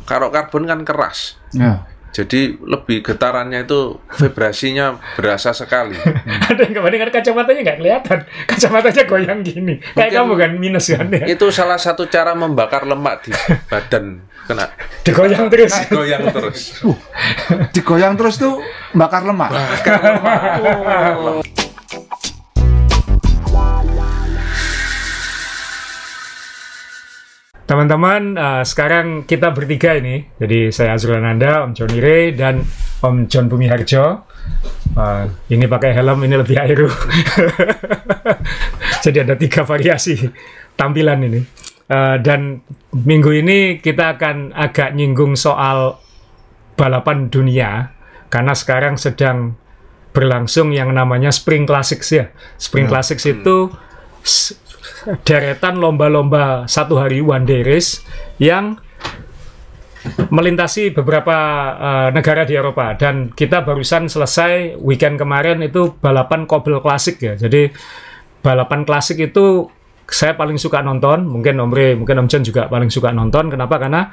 Kalau karbon kan keras. Ya. Jadi lebih getarannya itu vibrasinya berasa sekali. Ada yang kemarin kan kacamatanya nggak kelihatan, kacamatanya goyang gini. Kayak kamu kan minus kan ya. Itu salah satu cara membakar lemak di badan, kena Digoyang terus. goyang terus. Digoyang terus tuh bakar lemak. Teman-teman, sekarang kita bertiga ini. Jadi saya Azrul Ananda, Om Joni Ray, dan Om John Bumiharjo. Ini pakai helm, ini lebih airu. Jadi ada 3 variasi tampilan ini. Dan minggu ini kita akan agak nyinggung soal balapan dunia. Karena sekarang sedang berlangsung yang namanya Spring Classics ya. Spring Classics itu deretan lomba-lomba satu hari one day race yang melintasi beberapa negara di Eropa, dan kita barusan selesai weekend kemarin itu balapan Cobble Classic ya. Jadi balapan klasik itu saya paling suka nonton, mungkin Om Ray, mungkin Om John juga paling suka nonton. Kenapa? Karena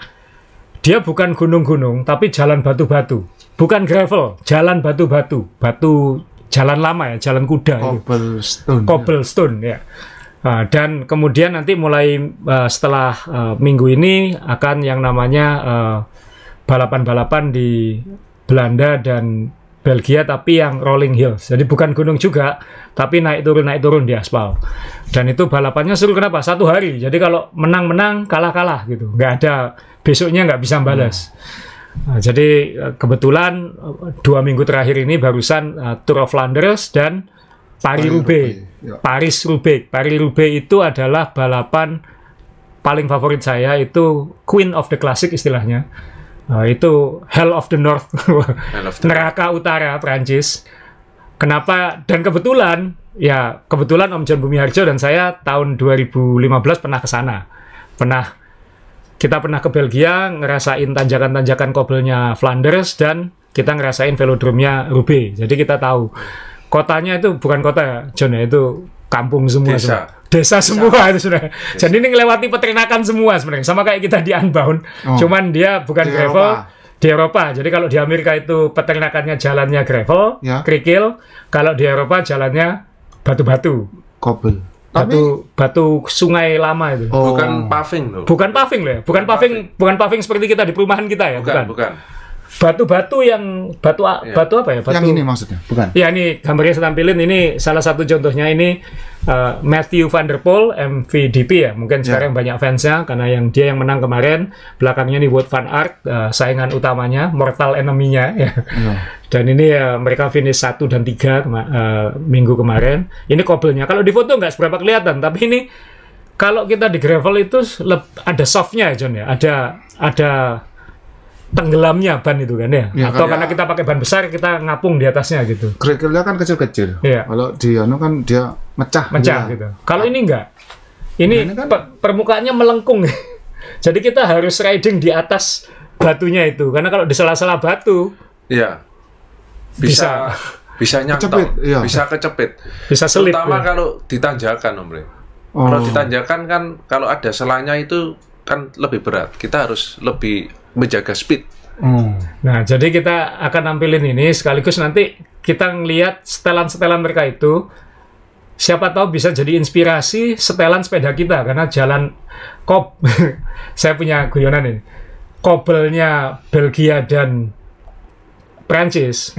dia bukan gunung-gunung tapi jalan batu-batu, bukan gravel, jalan batu-batu, batu jalan lama ya, jalan kuda. Cobblestone ya. Dan kemudian nanti mulai setelah minggu ini akan yang namanya balapan-balapan di Belanda dan Belgia, tapi yang rolling hills. Jadi bukan gunung juga, tapi naik turun di aspal. Dan itu balapannya seru. Kenapa? Satu hari. Jadi kalau menang-menang, kalah-kalah gitu. Nggak ada, besoknya nggak bisa balas. Jadi kebetulan 2 minggu terakhir ini barusan Tour of Flanders dan Paris-Roubaix. Paris-Roubaix itu adalah balapan paling favorit saya, itu Queen of the Classic istilahnya. Itu Hell of the North, neraka utara Prancis. Kenapa? Dan kebetulan Om John Bumiharjo dan saya tahun 2015 pernah ke sana. Kita pernah ke Belgia, ngerasain tanjakan-tanjakan cobblenya Flanders, dan kita ngerasain velodrome-nya Roubaix. Jadi kita tahu kotanya itu bukan kota ya, John ya, itu kampung semua. Desa semua itu sudah. Jadi ini ngelewati peternakan semua sebenarnya, sama kayak kita di Unbound. Cuman dia bukan gravel di Eropa. Jadi kalau di Amerika itu peternakannya jalannya gravel, kerikil. Kalau di Eropa jalannya batu-batu, Cobble. Batu sungai lama itu. Bukan paving loh. Bukan paving loh ya. Bukan paving seperti kita di perumahan kita ya. Bukan. Batu-batu yang batu apa ya? Batu, yang ini maksudnya, bukan? Ya, ini gambarnya saya tampilin. Ini salah satu contohnya. Ini Matthew van der Poel, MVDP ya. Mungkin sekarang banyak fansnya karena dia yang menang kemarin. Belakangnya nih Wout van Aert, saingan utamanya, mortal enemy-nya ya. Dan ini mereka finish 1 dan 3 minggu kemarin. Ini cobble-nya. Kalau di foto nggak seberapa kelihatan, tapi ini kalau kita di gravel itu ada soft-nya, John ya. Ada tenggelamnya ban itu kan ya, atau karena kita pakai ban besar kita ngapung di atasnya gitu. Kerikilnya kan kecil-kecil. Kalau di kan dia mecah gitu. Kalau ini enggak, ini kan permukaannya melengkung. Jadi kita harus riding di atas batunya itu, karena kalau di sela-sela batu bisa nyantol, bisa kecepit, bisa selip. Terutama kalau ditanjakan, Om Ray. Kalau ditanjakan kan, kalau ada selanya itu kan lebih berat. Kita harus lebih menjaga speed. Nah, jadi kita akan nampilin ini sekaligus nanti kita ngelihat setelan-setelan mereka itu. Siapa tahu bisa jadi inspirasi setelan sepeda kita, karena jalan saya punya guyonan ini. Cobble-nya Belgia dan Prancis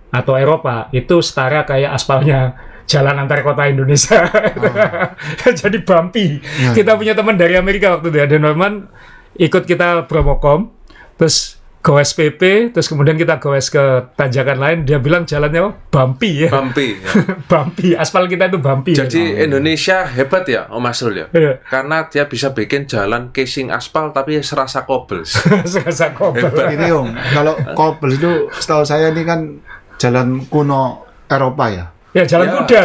atau Eropa itu setara kayak aspalnya jalan antar kota Indonesia. Jadi bumpy. Kita punya teman dari Amerika waktu itu, ada Norman, ikut kita promocom, terus goes PP, terus kemudian kita goes ke tanjakan lain, dia bilang jalannya bumpy ya. Bumpy, aspal kita itu bumpy. Jadi Indonesia hebat ya, Om Asrul ya. Karena dia bisa bikin jalan casing aspal tapi serasa cobble. Serasa cobble. Ini Om, kalau cobble itu setahu saya ini kan jalan kuno Eropa ya. Ya, jalan kuda.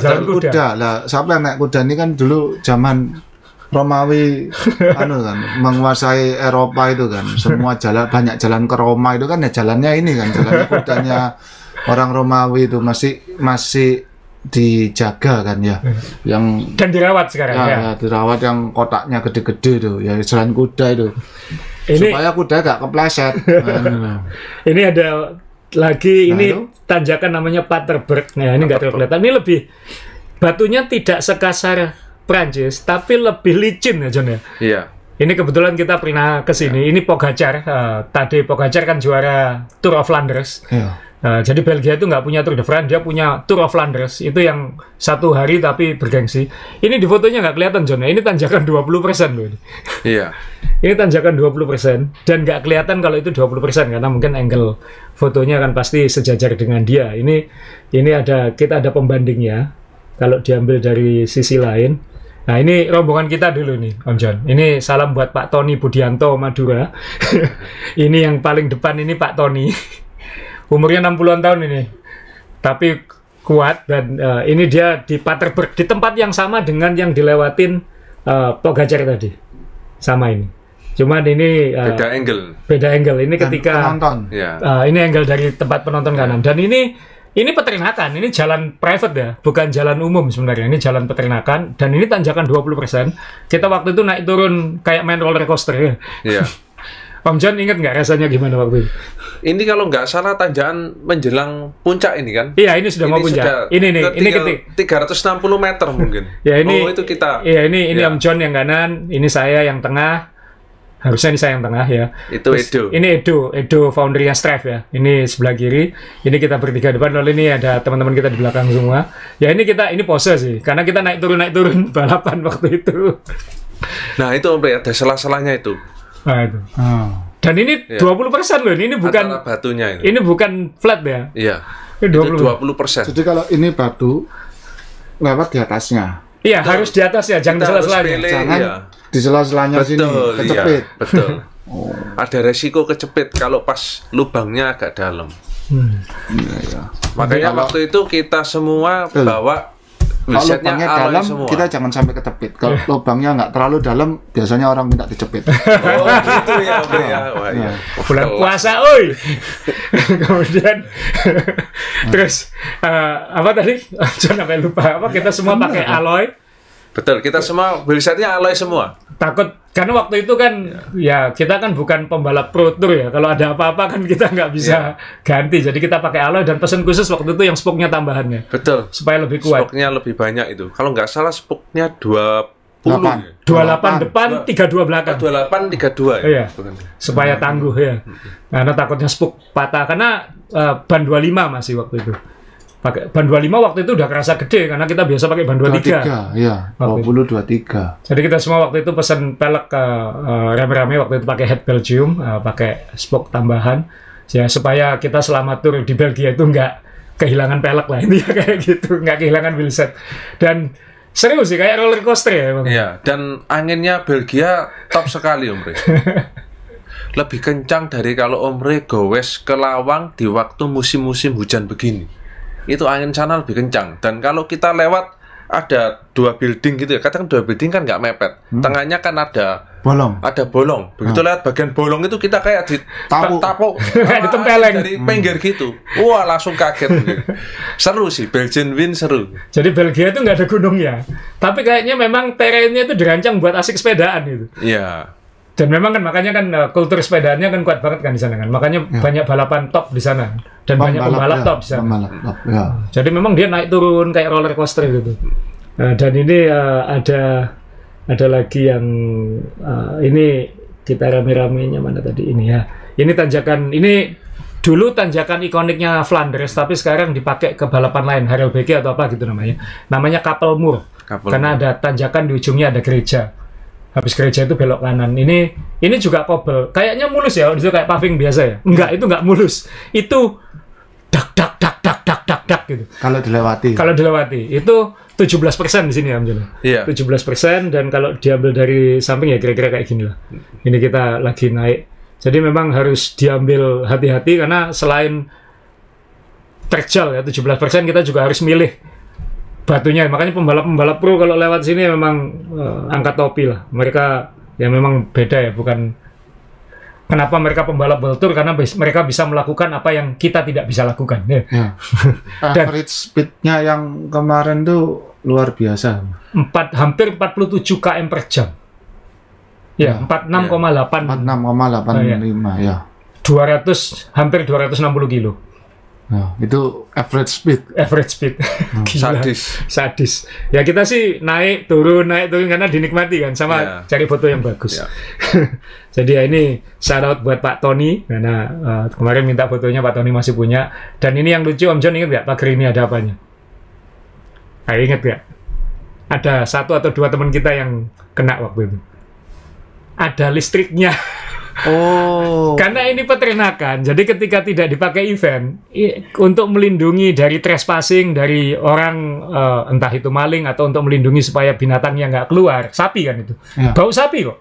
Jalan kuda. Lah, siapa yang naik kuda ini kan dulu zaman Romawi kan menguasai Eropa itu kan, semua banyak jalan ke Roma itu kan ya jalannya ini kan, jalan kudanya orang Romawi itu masih dijaga kan ya, yang dan dirawat sekarang ya. Ya, dirawat yang kotaknya gede-gede tuh, ya jalan kuda itu. Ini, supaya kuda gak kepleset. Ini ada lagi, ini itu? tanjakan namanya Paterberg. Nah, ini nggak terlalu kelihatan. Ini lebih, batunya tidak sekasar Prancis, tapi lebih licin ya John ya. Iya. Ini kebetulan kita pernah ke sini. Ini Pogacar, Tadej Pogacar kan juara Tour of Flanders. Iya. Jadi Belgia itu nggak punya Tour de France, dia punya Tour of Flanders. Itu yang 1 hari tapi bergengsi. Ini di fotonya nggak kelihatan John ya. Ini tanjakan 20% loh. Iya. Ini tanjakan 20% dan nggak kelihatan kalau itu 20% karena mungkin angle fotonya kan pasti sejajar dengan dia. Ini ada, kita ada pembandingnya kalau diambil dari sisi lain. Nah, ini rombongan kita dulu nih, Om John. Ini salam buat Pak Tony Budianto Madura. Ini yang paling depan ini Pak Tony. Umurnya 60-an tahun ini. Tapi kuat, dan ini dia di Paterberg, di tempat yang sama dengan yang dilewatin Pogacar tadi. Sama ini. Cuman ini Beda angle. beda angle. Ini Dan ketika penonton. Ya. ini angle dari tempat penonton kanan. Dan ini peternakan, ini jalan private ya, bukan jalan umum sebenarnya. Ini jalan peternakan dan ini tanjakan 20%. Kita waktu itu naik turun kayak main roller coaster ya. Iya. Om John inget nggak rasanya gimana waktu itu? Ini kalau nggak salah tanjakan menjelang puncak ini kan? Iya, ini sudah mau puncak. Ini nih, ini ketik 360 meter mungkin. Ya ini. Oh, itu kita. Iya, ini Ya. Om John yang kanan, ini saya yang tengah. Harusnya ini saya yang tengah ya. Itu Terus Edo. Ini Edo foundernya Strive ya. Ini sebelah kiri. Ini kita bertiga depan. Lalu ini ada teman-teman kita di belakang semua. Ya ini pose sih, karena kita naik turun balapan waktu itu. Nah itu Om Bre, ada selah-selahnya itu. Nah, itu. Oh. Dan ini Ya. 20% loh. Ini bukan Antara batunya itu. ini bukan flat ya. Iya. Ini Itu 20%. 20%. Jadi kalau ini batu lewat di atasnya, Iya, harus di atas ya, jangan di Kita harus sela-selanya. pilih, jangan iya. di sela-selanya sini Betul, kecepit. iya, betul. Ada resiko kecepit kalau pas lubangnya agak dalam. Iya, iya. Makanya Kalau- waktu itu kita semua Betul. bawa Kalau wheelsetnya lubangnya alloy dalam, semua. kita jangan sampai kecepit. Kalau lubangnya nggak terlalu dalam, biasanya orang minta dicepit. Oh gitu ya, Om Bre ya. Wah, iya. Bulan Kelas. puasa, oi. Kemudian terus apa tadi? Jangan sampai lupa. Apa kita semua pakai alloy. Betul, kita semua wheelsetnya alloy semua. Takut karena waktu itu kan ya kita kan bukan pembalap pro tour ya. Kalau ada apa-apa kan kita nggak bisa ganti. Jadi kita pakai alloy dan pesan khusus waktu itu yang spoke-nya tambahannya Betul. supaya lebih kuat. Spoke-nya lebih banyak itu. Kalau nggak salah spoke-nya 20. 28 depan, 32 belakang. 28 32 ya. Iya. Supaya tangguh ya. Karena takutnya spoke patah karena ban 25 masih waktu itu. Pakai ban 25 waktu itu udah kerasa gede karena kita biasa pakai ban 23. 23, iya. 20 23. Jadi kita semua waktu itu pesan pelek ke rame-rame waktu itu pakai head Belgium, pakai spoke tambahan ya supaya kita selama tur di Belgia itu nggak kehilangan pelek lah intinya kayak gitu, nggak kehilangan wheelset. Dan seru sih kayak roller coaster ya emang. Iya, dan anginnya Belgia top sekali Om Bre. Lebih kencang dari kalau Om Bre gowes ke Lawang di waktu musim-musim hujan begini. Itu angin sana lebih kencang. Dan kalau kita lewat ada 2 building gitu ya, katakan 2 building kan nggak mepet. Tengahnya kan ada Bolong. bolong. Begitu lewat bagian bolong itu kita kayak Tapu. Kayak ditempeleng. dari pinggir gitu. Wah langsung kaget. Seru sih, Belgian Wind seru. Jadi Belgia itu nggak ada gunungnya, tapi kayaknya memang terennya itu dirancang buat asik sepedaan gitu. Iya. Dan memang kan makanya kan kultur sepedaannya kan kuat banget kan di sana kan. Makanya banyak balapan top di sana dan banyak pembalap top di sana. Pembalap top, ya. Jadi memang dia naik turun kayak roller coaster gitu. Dan ini ada lagi yang ini kita rame-ramenya mana tadi ini ya. Ini tanjakan ini dulu tanjakan ikoniknya Flanders tapi sekarang dipakai ke balapan lain, Harelbeke atau apa gitu namanya. Namanya Kapelmuur. Karena ada tanjakan di ujungnya ada gereja. Habis gereja itu belok kanan. Ini juga kobel. Kayaknya mulus ya, itu kayak paving biasa ya. Enggak, itu enggak mulus. Itu dak gitu. Kalau dilewati. Kalau dilewati itu 17% di sini ya, Om Jono. Iya. 17% dan kalau diambil dari samping ya kira-kira kayak gini lah. Ini kita lagi naik. Jadi memang harus diambil hati-hati karena selain terjal ya 17% kita juga harus milih batunya. Makanya pembalap-pembalap pro kalau lewat sini memang angkat topi lah. Mereka ya memang beda ya, bukan Kenapa mereka pembalap World Tour? Karena mereka bisa melakukan apa yang kita tidak bisa lakukan. Ya. Average speed-nya yang kemarin tuh luar biasa. Hampir 47 km per jam. Ya, 46,8. 46,85 ya. hampir 260 kilo. Nah, itu average speed. Average speed. Sadis. Ya kita sih naik turun karena dinikmati kan sama cari foto yang bagus. Jadi ya ini shout out buat Pak Tony karena kemarin minta fotonya, Pak Tony masih punya. Dan ini yang lucu, Om John ingat nggak pagar ini ada apanya? Ingat nggak? Ada 1 atau 2 teman kita yang kena waktu itu. Ada listriknya. Karena ini peternakan, jadi ketika tidak dipakai event untuk melindungi dari trespassing dari orang, entah itu maling atau untuk melindungi supaya binatangnya nggak keluar, sapi kan itu, bau sapi kok.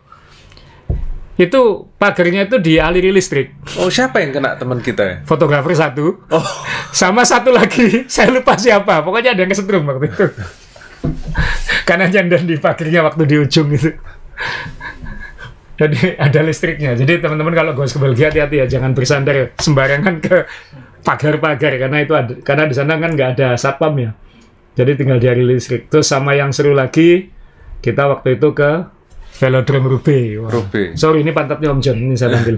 Itu pagarnya itu dialiri listrik. Siapa yang kena teman kita ya? Fotografer 1, sama 1 lagi, saya lupa siapa, pokoknya ada yang kesetrum waktu itu. Karena jandan di pagarnya waktu di ujung itu. Jadi ada listriknya. Jadi teman-teman kalau goes ke Belgia hati-hati ya, jangan bersandar sembarangan ke pagar-pagar karena di sana kan nggak ada satpam ya. Jadi tinggal dialiri listrik. Terus sama yang seru lagi, kita waktu itu ke Velodrome Roubaix. Sorry, ini pantatnya Om John. Ini saya ambil.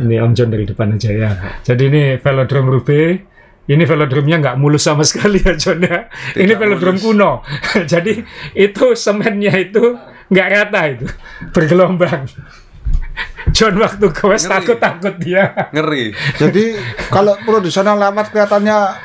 Ini Om John dari depan aja ya. Jadi ini Velodrome Roubaix. Ini velodrome-nya nggak mulus sama sekali ya John ya. Ini velodrome kuno. Jadi itu semennya itu nggak rata itu, bergelombang. John waktu goes takut dia. Ngeri. Jadi kalau profesional lewat kelihatannya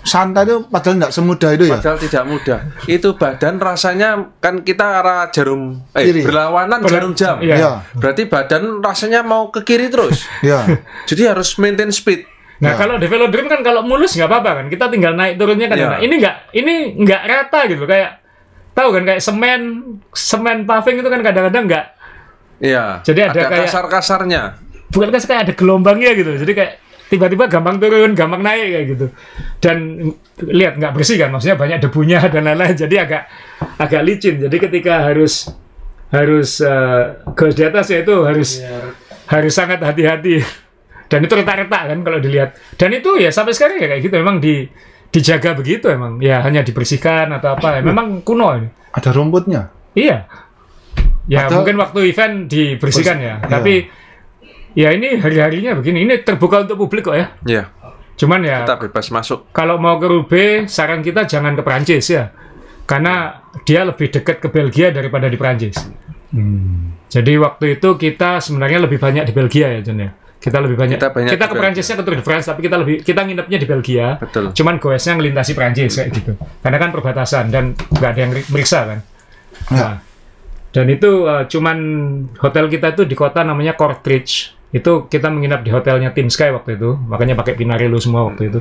santai itu, padahal nggak semudah itu ya. Padahal tidak mudah. Itu badan rasanya kan kita arah jarum berlawanan jarum jam. Iya. Berarti badan rasanya mau ke kiri terus. Iya. Jadi harus maintain speed. Nah kalau di velodrome kan kalau mulus nggak apa-apa kan, kita tinggal naik turunnya kan. Ini nggak rata gitu, kayak tahu kan kayak semen paving itu kan kadang-kadang nggak. Iya. Jadi ada kayak kasar-kasarnya. Bukan kasar, kayak ada gelombangnya gitu. Jadi kayak tiba-tiba gampang turun, gampang naik kayak gitu. Dan lihat nggak bersih kan, maksudnya banyak debunya dan lain-lain. Jadi agak licin. Jadi ketika harus goes di atas ya itu harus sangat hati-hati. Dan itu retak-retak kan kalau dilihat. Dan itu ya sampai sekarang ya kayak gitu. Memang dijaga begitu emang. Ya hanya dibersihkan atau apa. Memang kuno ini. Ada rumputnya? Iya. Ya mungkin waktu event dibersihkan ya. Tapi ya ini hari-harinya begini. Ini terbuka untuk publik kok ya. Iya. Cuman ya kita bebas masuk. Kalau mau ke Roubaix, saran kita jangan ke Prancis ya. Karena dia lebih dekat ke Belgia daripada di Prancis. Jadi waktu itu kita sebenarnya lebih banyak di Belgia ya John ya. Kita lebih banyak. Kita ke Prancisnya ke Tour de France, tapi kita nginepnya di Belgia. Betul. Cuman goesnya ngelintasi Prancis kayak gitu. Karena kan perbatasan dan nggak ada yang meriksa kan. Nah, dan itu cuman hotel kita itu di kota namanya Kortrijk. Itu kita menginap di hotelnya Team Sky waktu itu. Makanya pakai Pinarello semua waktu itu.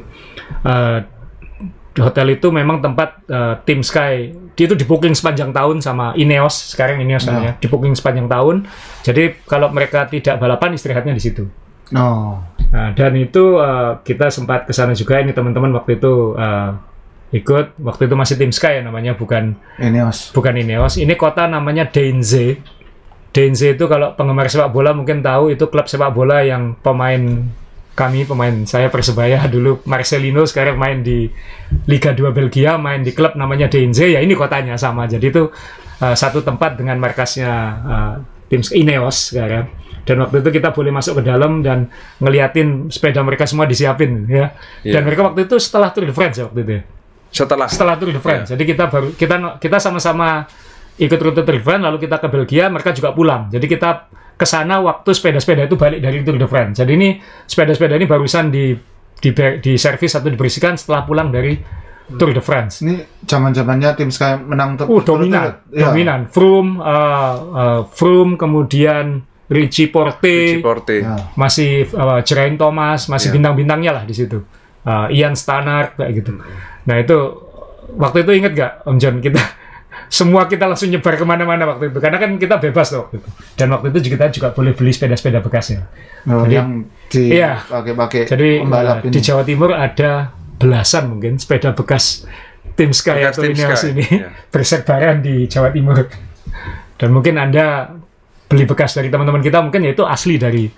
Hotel itu memang tempat Team Sky. Dia itu di booking sepanjang tahun sama Ineos. Sekarang Ineos namanya. Di booking sepanjang tahun. Jadi kalau mereka tidak balapan istirahatnya di situ. Nah, dan itu kita sempat ke sana juga. Ini teman-teman waktu itu ikut. Waktu itu masih Team Sky ya namanya, bukan Ineos. Bukan Ineos. Ini kota namanya Deinze. Deinze itu kalau penggemar sepak bola mungkin tahu, itu klub sepak bola yang pemain saya Persebaya dulu Marcelino sekarang main di Liga 2 Belgia, main di klub namanya Deinze. Ya ini kotanya sama. Jadi itu satu tempat dengan markasnya tim Ineos sekarang. Dan waktu itu kita boleh masuk ke dalam dan ngeliatin sepeda mereka semua disiapin ya. Dan mereka waktu itu setelah Tour de France ya waktu itu ya. Setelah Tour de France. Jadi kita sama-sama ikut rute Tour de France, lalu kita ke Belgia, mereka juga pulang. Jadi kita ke sana waktu sepeda-sepeda itu balik dari Tour de France. Jadi ini sepeda-sepeda ini barusan di servis atau dibersihkan setelah pulang dari Tour de France. Ini zaman-zamannya Tim Sky menang dominan. Froome, kemudian Richie Porte. Masih Geraint Thomas, masih bintang-bintangnya lah di situ. Ian Stannard kayak gitu. Nah itu waktu itu inget gak Om John, kita langsung nyebar kemana-mana waktu itu, karena kan kita bebas waktu itu. Dan waktu itu kita juga boleh beli sepeda-sepeda bekasnya. Jadi, yang dipakai jadi di Jawa Timur ada belasan mungkin sepeda bekas Tim Sky atau Ineos ini berserbaran di Jawa Timur. Dan mungkin Anda beli bekas dari teman-teman kita mungkin ya itu asli dari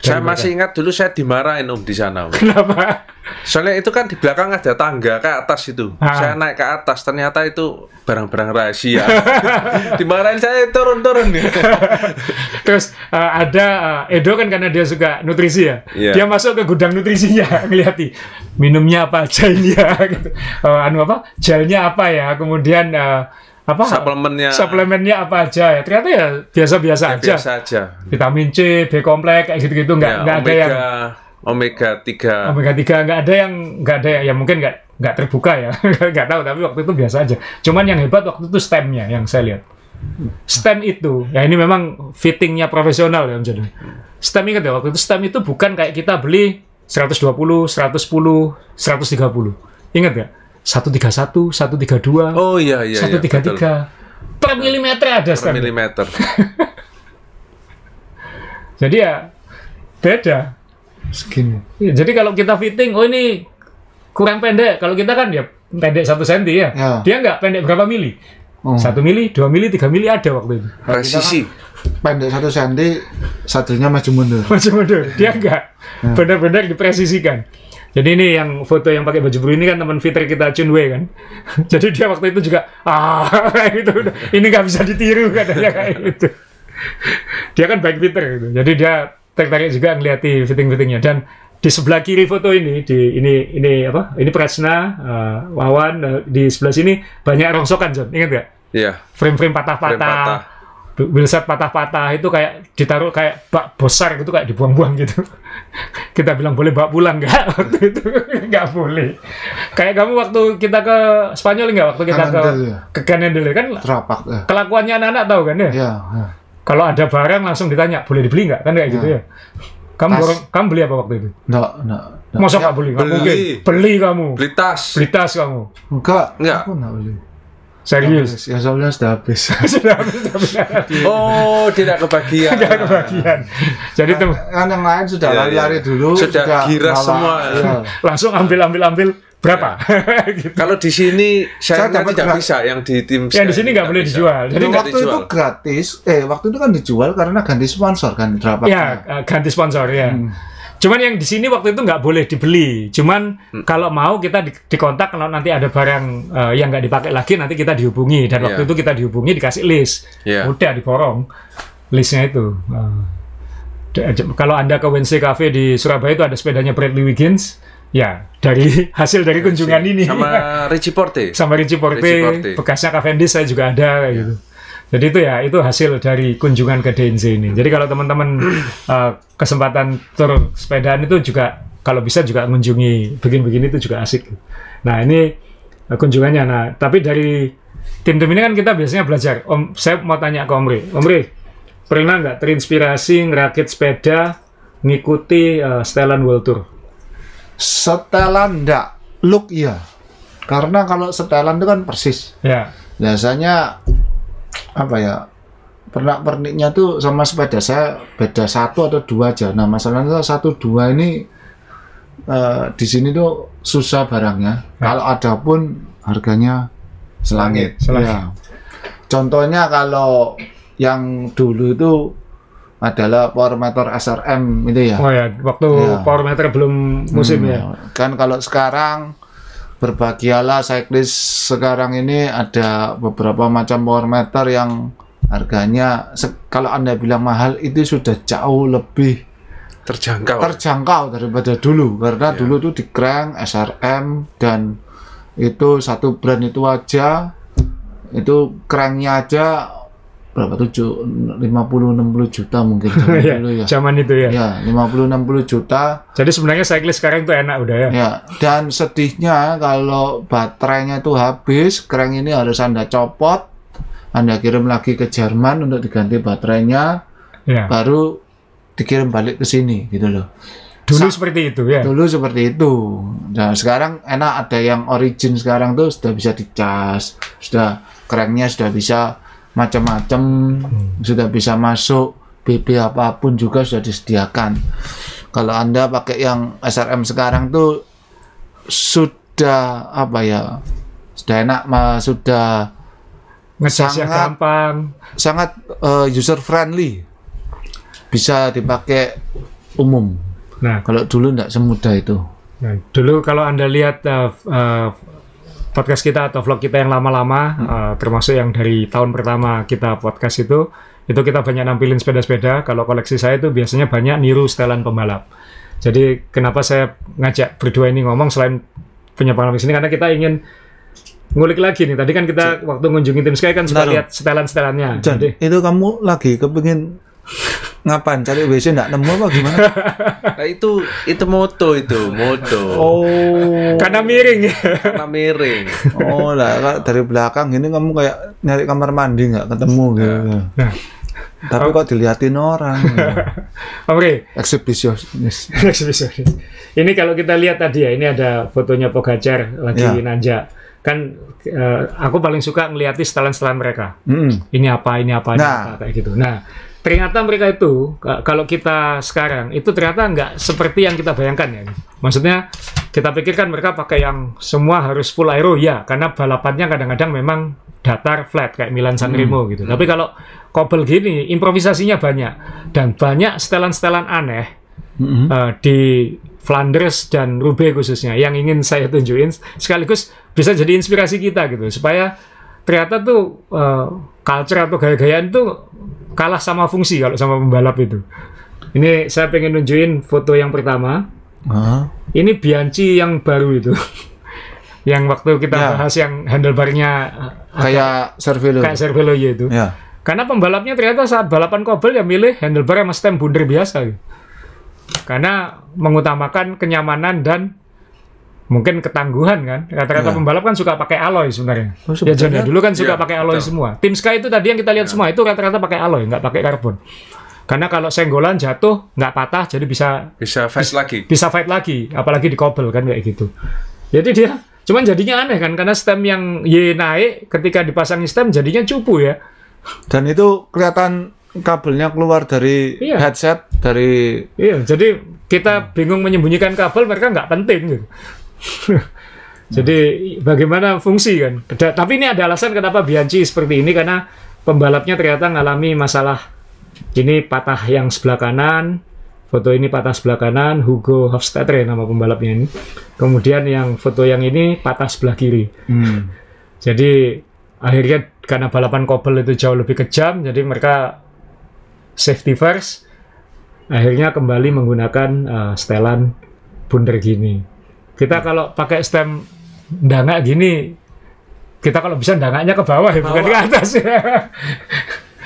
Saya masih ingat dulu saya dimarahin di sana. Kenapa? Soalnya itu kan di belakang ada tangga ke atas itu. Saya naik ke atas, ternyata itu barang-barang rahasia. Dimarahin saya turun-turun. Terus ada Edo kan karena dia suka nutrisi ya. Dia masuk ke gudang nutrisinya, ngeliati minumnya apa aja ini ya. Gitu. Gelnya apa ya, kemudian suplemennya apa aja ya, ternyata ya biasa-biasa aja. Vitamin C, B kompleks kayak gitu-gitu nggak ada yang omega 3 nggak ada ya mungkin nggak terbuka ya. Nggak tahu, tapi waktu itu biasa aja. Cuman yang hebat waktu itu stemnya yang saya lihat. Stem itu ya, ini memang fittingnya profesional ya Om Jono. Stem, ingat ya, waktu itu stem itu bukan kayak kita beli 120, 110, 130. Ingat ya? 131, 132, oh iya 133 per milimeter ada per milimeter. Jadi ya beda segini. Jadi kalau kita fitting, oh ini kurang pendek. Kalau kita kan ya pendek 1 cm ya. Dia nggak pendek berapa mili? 1 mili, 2 mili, 3 mili ada waktu itu. Presisi. Pendek 1 cm, satunya maju mundur. Maju mundur. Dia nggak benar-benar dipresisikan. Jadi ini yang foto yang pakai baju biru ini kan teman fitter kita Chunwei kan. Jadi dia waktu itu juga kayak gitu. Ini nggak bisa ditiru katanya kayak gitu. Dia kan baik fitter gitu. Jadi dia tertarik juga ngeliati fitting-fittingnya. Dan di sebelah kiri foto ini ini Prasna, Wawan, di sebelah sini banyak rongsokan, John. Ingat nggak? Iya. Frame-frame patah-patah. Wheelset patah-patah itu kayak ditaruh kayak bak besar gitu, kayak dibuang-buang gitu. Kita bilang boleh bawa pulang nggak waktu itu? Nggak boleh. Kayak kamu waktu kita ke Spanyol nggak? Waktu kita ke Canendel kan terapak ya. Kelakuannya anak-anak tahu kan ya? Iya. Kalau ada barang langsung ditanya boleh dibeli nggak, kan kayak gitu ya. Kamu beli apa waktu itu? Nggak. Masa nggak beli? Nggak mungkin. Beli kamu. Beli tas kamu. Enggak. Aku nggak beli. Serius? Ya soalnya sudah habis. Oh, tidak kebagian. Jadi tuh kan yang lain sudah lari-lari dulu, sudah giras semua. Langsung ambil berapa? Gitu. Kalau di sini saya tidak bisa, yang di tim yang di sini nggak boleh dijual. Jadi waktu itu gratis. Waktu itu kan dijual karena ganti sponsor kan, berapa? Ya, ganti sponsor ya. Cuman yang di sini waktu itu nggak boleh dibeli. Cuman kalau mau kita dikontak kalau nanti ada barang yang nggak dipakai lagi, nanti kita dihubungi. Dan waktu itu kita dihubungi, dikasih list. Udah diborong listnya itu. Kalau Anda ke Wednesday Cafe di Surabaya itu ada sepedanya Bradley Wiggins. Ya, dari hasil dari kunjungan ini. Sama Richie Porte. Bekasnya Cavendish saya juga ada kayak gitu. Jadi itu hasil dari kunjungan ke DNZ ini. Jadi kalau teman-teman kesempatan tur sepedaan itu juga kalau bisa juga mengunjungi begini-begini itu juga asik. Nah ini kunjungannya. Nah tapi dari tim-tim ini kan kita biasanya belajar. Saya mau tanya ke Omri, pernah nggak terinspirasi ngerakit sepeda ngikuti setelan World Tour? Setelan enggak, look iya. Karena kalau setelan itu kan persis. Ya. Biasanya apa ya, pernak-perniknya tuh sama sepeda saya beda 1 atau 2 aja. Nah masalahnya 1, 2 ini di sini tuh susah barangnya. Kalau ada pun harganya selangit. Ya. Contohnya kalau yang dulu itu adalah power meter SRM itu ya. Oh ya, waktu power meter belum musim ya. Kan kalau sekarang berbahagialah cyclist sekarang ini ada beberapa macam power meter yang harganya kalau Anda bilang mahal itu sudah jauh lebih terjangkau daripada dulu, karena dulu tuh di crank SRM dan itu satu brand itu aja, itu cranknya aja berapa, 50-60 juta mungkin dulu ya. Zaman itu ya. Ya, 50-60 juta. Jadi sebenarnya cyclist sekarang itu enak udah ya. Ya, dan sedihnya kalau baterainya itu habis, crank ini harus Anda copot, Anda kirim lagi ke Jerman untuk diganti baterainya, baru dikirim balik ke sini gitu loh. Dulu seperti itu ya. Dulu seperti itu. Nah, sekarang enak, ada yang origin sekarang tuh sudah bisa dicas, sudah cranknya sudah bisa macam-macam, sudah bisa masuk BB apapun juga sudah disediakan. Kalau Anda pakai yang SRM sekarang tuh sudah apa ya, sudah enak, sudah ngecasnya gampang, sangat user friendly, bisa dipakai umum. Nah, kalau dulu nggak semudah itu. Nah, dulu kalau Anda lihat podcast kita atau vlog kita yang lama-lama, termasuk yang dari tahun pertama kita podcast itu kita banyak nampilin sepeda-sepeda. Kalau koleksi saya itu biasanya banyak niru setelan pembalap. Jadi kenapa saya ngajak berdua ini ngomong selain punya pengalaman di sini, karena kita ingin ngulik lagi nih. Tadi kan kita waktu ngunjungi Tim Sky kan suka lihat setelan-setelannya. Jadi itu kamu lagi kepingin ngapain? Cari WC nggak nemu apa gimana? Nah, itu moto. Oh, karena miring ya. Karena miring. Oh lah, dari belakang ini kamu kayak nyari kamar mandi nggak ketemu gitu. Nah. Tapi kok dilihatin orang. Oke. Eksibisionis. Ini kalau kita lihat tadi ya, ini ada fotonya Pogacar lagi nanjak. Kan aku paling suka ngeliati setelan-setelan mereka. Ini apa kayak gitu. Nah, ternyata mereka itu kalau kita sekarang itu ternyata nggak seperti yang kita bayangkan ya. Maksudnya kita pikirkan mereka pakai yang semua harus full aero ya, karena balapannya kadang-kadang memang datar flat kayak Milan San Remo gitu. Tapi kalau kobel gini improvisasinya banyak dan banyak setelan-setelan aneh di Flanders dan Roubaix khususnya yang ingin saya tunjukin, sekaligus bisa jadi inspirasi kita gitu, supaya ternyata tuh culture atau gaya-gayaan tuh kalah sama fungsi kalau sama pembalap itu. Ini saya pengen nunjukin foto yang pertama. Ini Bianchi yang baru itu. Yang waktu kita bahas yang handlebarnya kayak Cervelo itu. Karena pembalapnya ternyata saat balapan kobel ya milih handlebar sama stem bundar biasa gitu. Karena mengutamakan kenyamanan dan mungkin ketangguhan kan. Rata-rata pembalap kan suka pakai alloy sebenarnya. Ya jadi dulu kan suka pakai alloy semua. Tim Sky itu tadi yang kita lihat semua itu rata-rata pakai alloy, nggak pakai karbon. Karena kalau senggolan jatuh nggak patah, jadi bisa fight lagi, apalagi di kobel kan kayak gitu. Jadi dia cuman jadinya aneh kan, karena stem yang Y naik ketika dipasangi stem jadinya cupu ya. Dan itu kelihatan kabelnya keluar dari headset dari. Jadi kita bingung menyembunyikan kabel, mereka nggak penting gitu. Jadi bagaimana fungsi kan? Tapi ini ada alasan kenapa Bianchi seperti ini, karena pembalapnya ternyata ngalami masalah. Ini patah yang sebelah kanan, foto ini patah sebelah kanan, Hugo Hofstadter nama pembalapnya ini. Kemudian yang foto yang ini patah sebelah kiri. Jadi akhirnya karena balapan kobel itu jauh lebih kejam, jadi mereka safety first, akhirnya kembali menggunakan setelan bundar gini. Kita kalau pakai stem dangak gini, kita kalau bisa dangaknya ke bawah ya, bukan ke atas ya.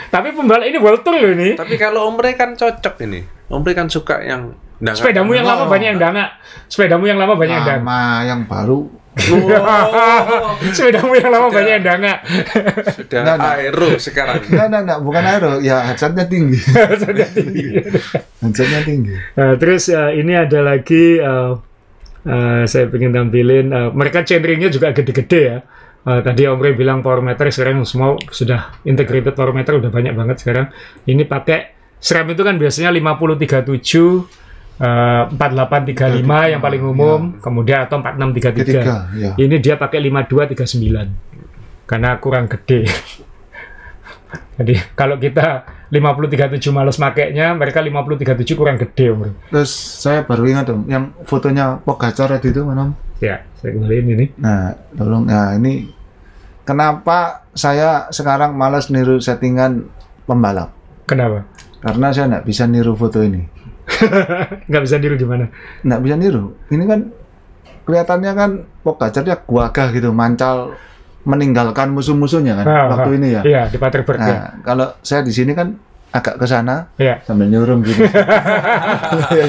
Tapi pembalap ini world tour loh ini. Tapi kalau Omre kan cocok ini. Omre kan suka yang dangak. Sepedamu yang lama banyak yang dangak. Sepedamu yang lama banyak yang dangak. Sama yang baru. Sepedamu yang lama banyak yang dangak. Sudah aero sekarang. Enggak, bukan aero. Ya headsetnya tinggi. Headsetnya tinggi. Terus ini ada lagi saya pengen tampilin. Mereka chainringnya juga gede-gede ya. Tadi Omre bilang power meter, sekarang semua sudah integrated power meter, udah banyak banget sekarang. Ini pakai SRAM itu kan biasanya 5037, 4835 yang paling umum, kemudian atau 4633. Ini dia pakai 5239 karena kurang gede. Jadi kalau kita 5037 males makainya, mereka 5037 kurang gede, Omre. Terus saya baru ingat dong, yang fotonya Pogacar itu mana? Ya, saya kembaliin ini. Nah, tolong. Nah, ini kenapa saya sekarang malas niru settingan pembalap? Kenapa? Karena saya nggak bisa niru foto ini. Nggak bisa niru gimana? Nggak bisa niru. Ini kan kelihatannya kan Pogacar dia gagah gitu, mancal meninggalkan musuh-musuhnya kan waktu ini ya. Iya, di Paterberg. Nah, kalau saya di sini kan agak ke sana sambil nyurung gitu. Ya,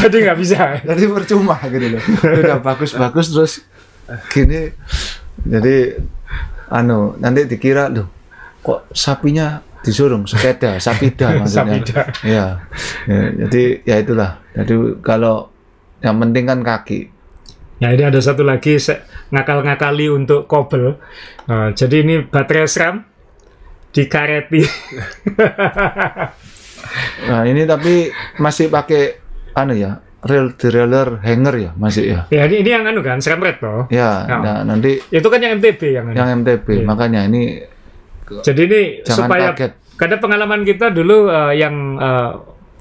jadi nggak bisa. Jadi percuma gitu loh. Udah bagus-bagus terus gini. Jadi nanti dikira loh kok sapinya disurung, sepeda, sapida maksudnya. Ya, jadi ya itulah. Jadi kalau yang penting kan kaki. Ya, ini ada satu lagi ngakal-ngakali untuk kobel. Jadi ini baterai SRAM dikareti. Nah, ini tapi masih pakai reel derailleur hanger ya masih ya. Ya ini yang anu kan serempet toh. Ya, nah, nanti itu kan yang MTB yang MTB. Makanya ini jadi ini supaya kaget. Karena pengalaman kita dulu yang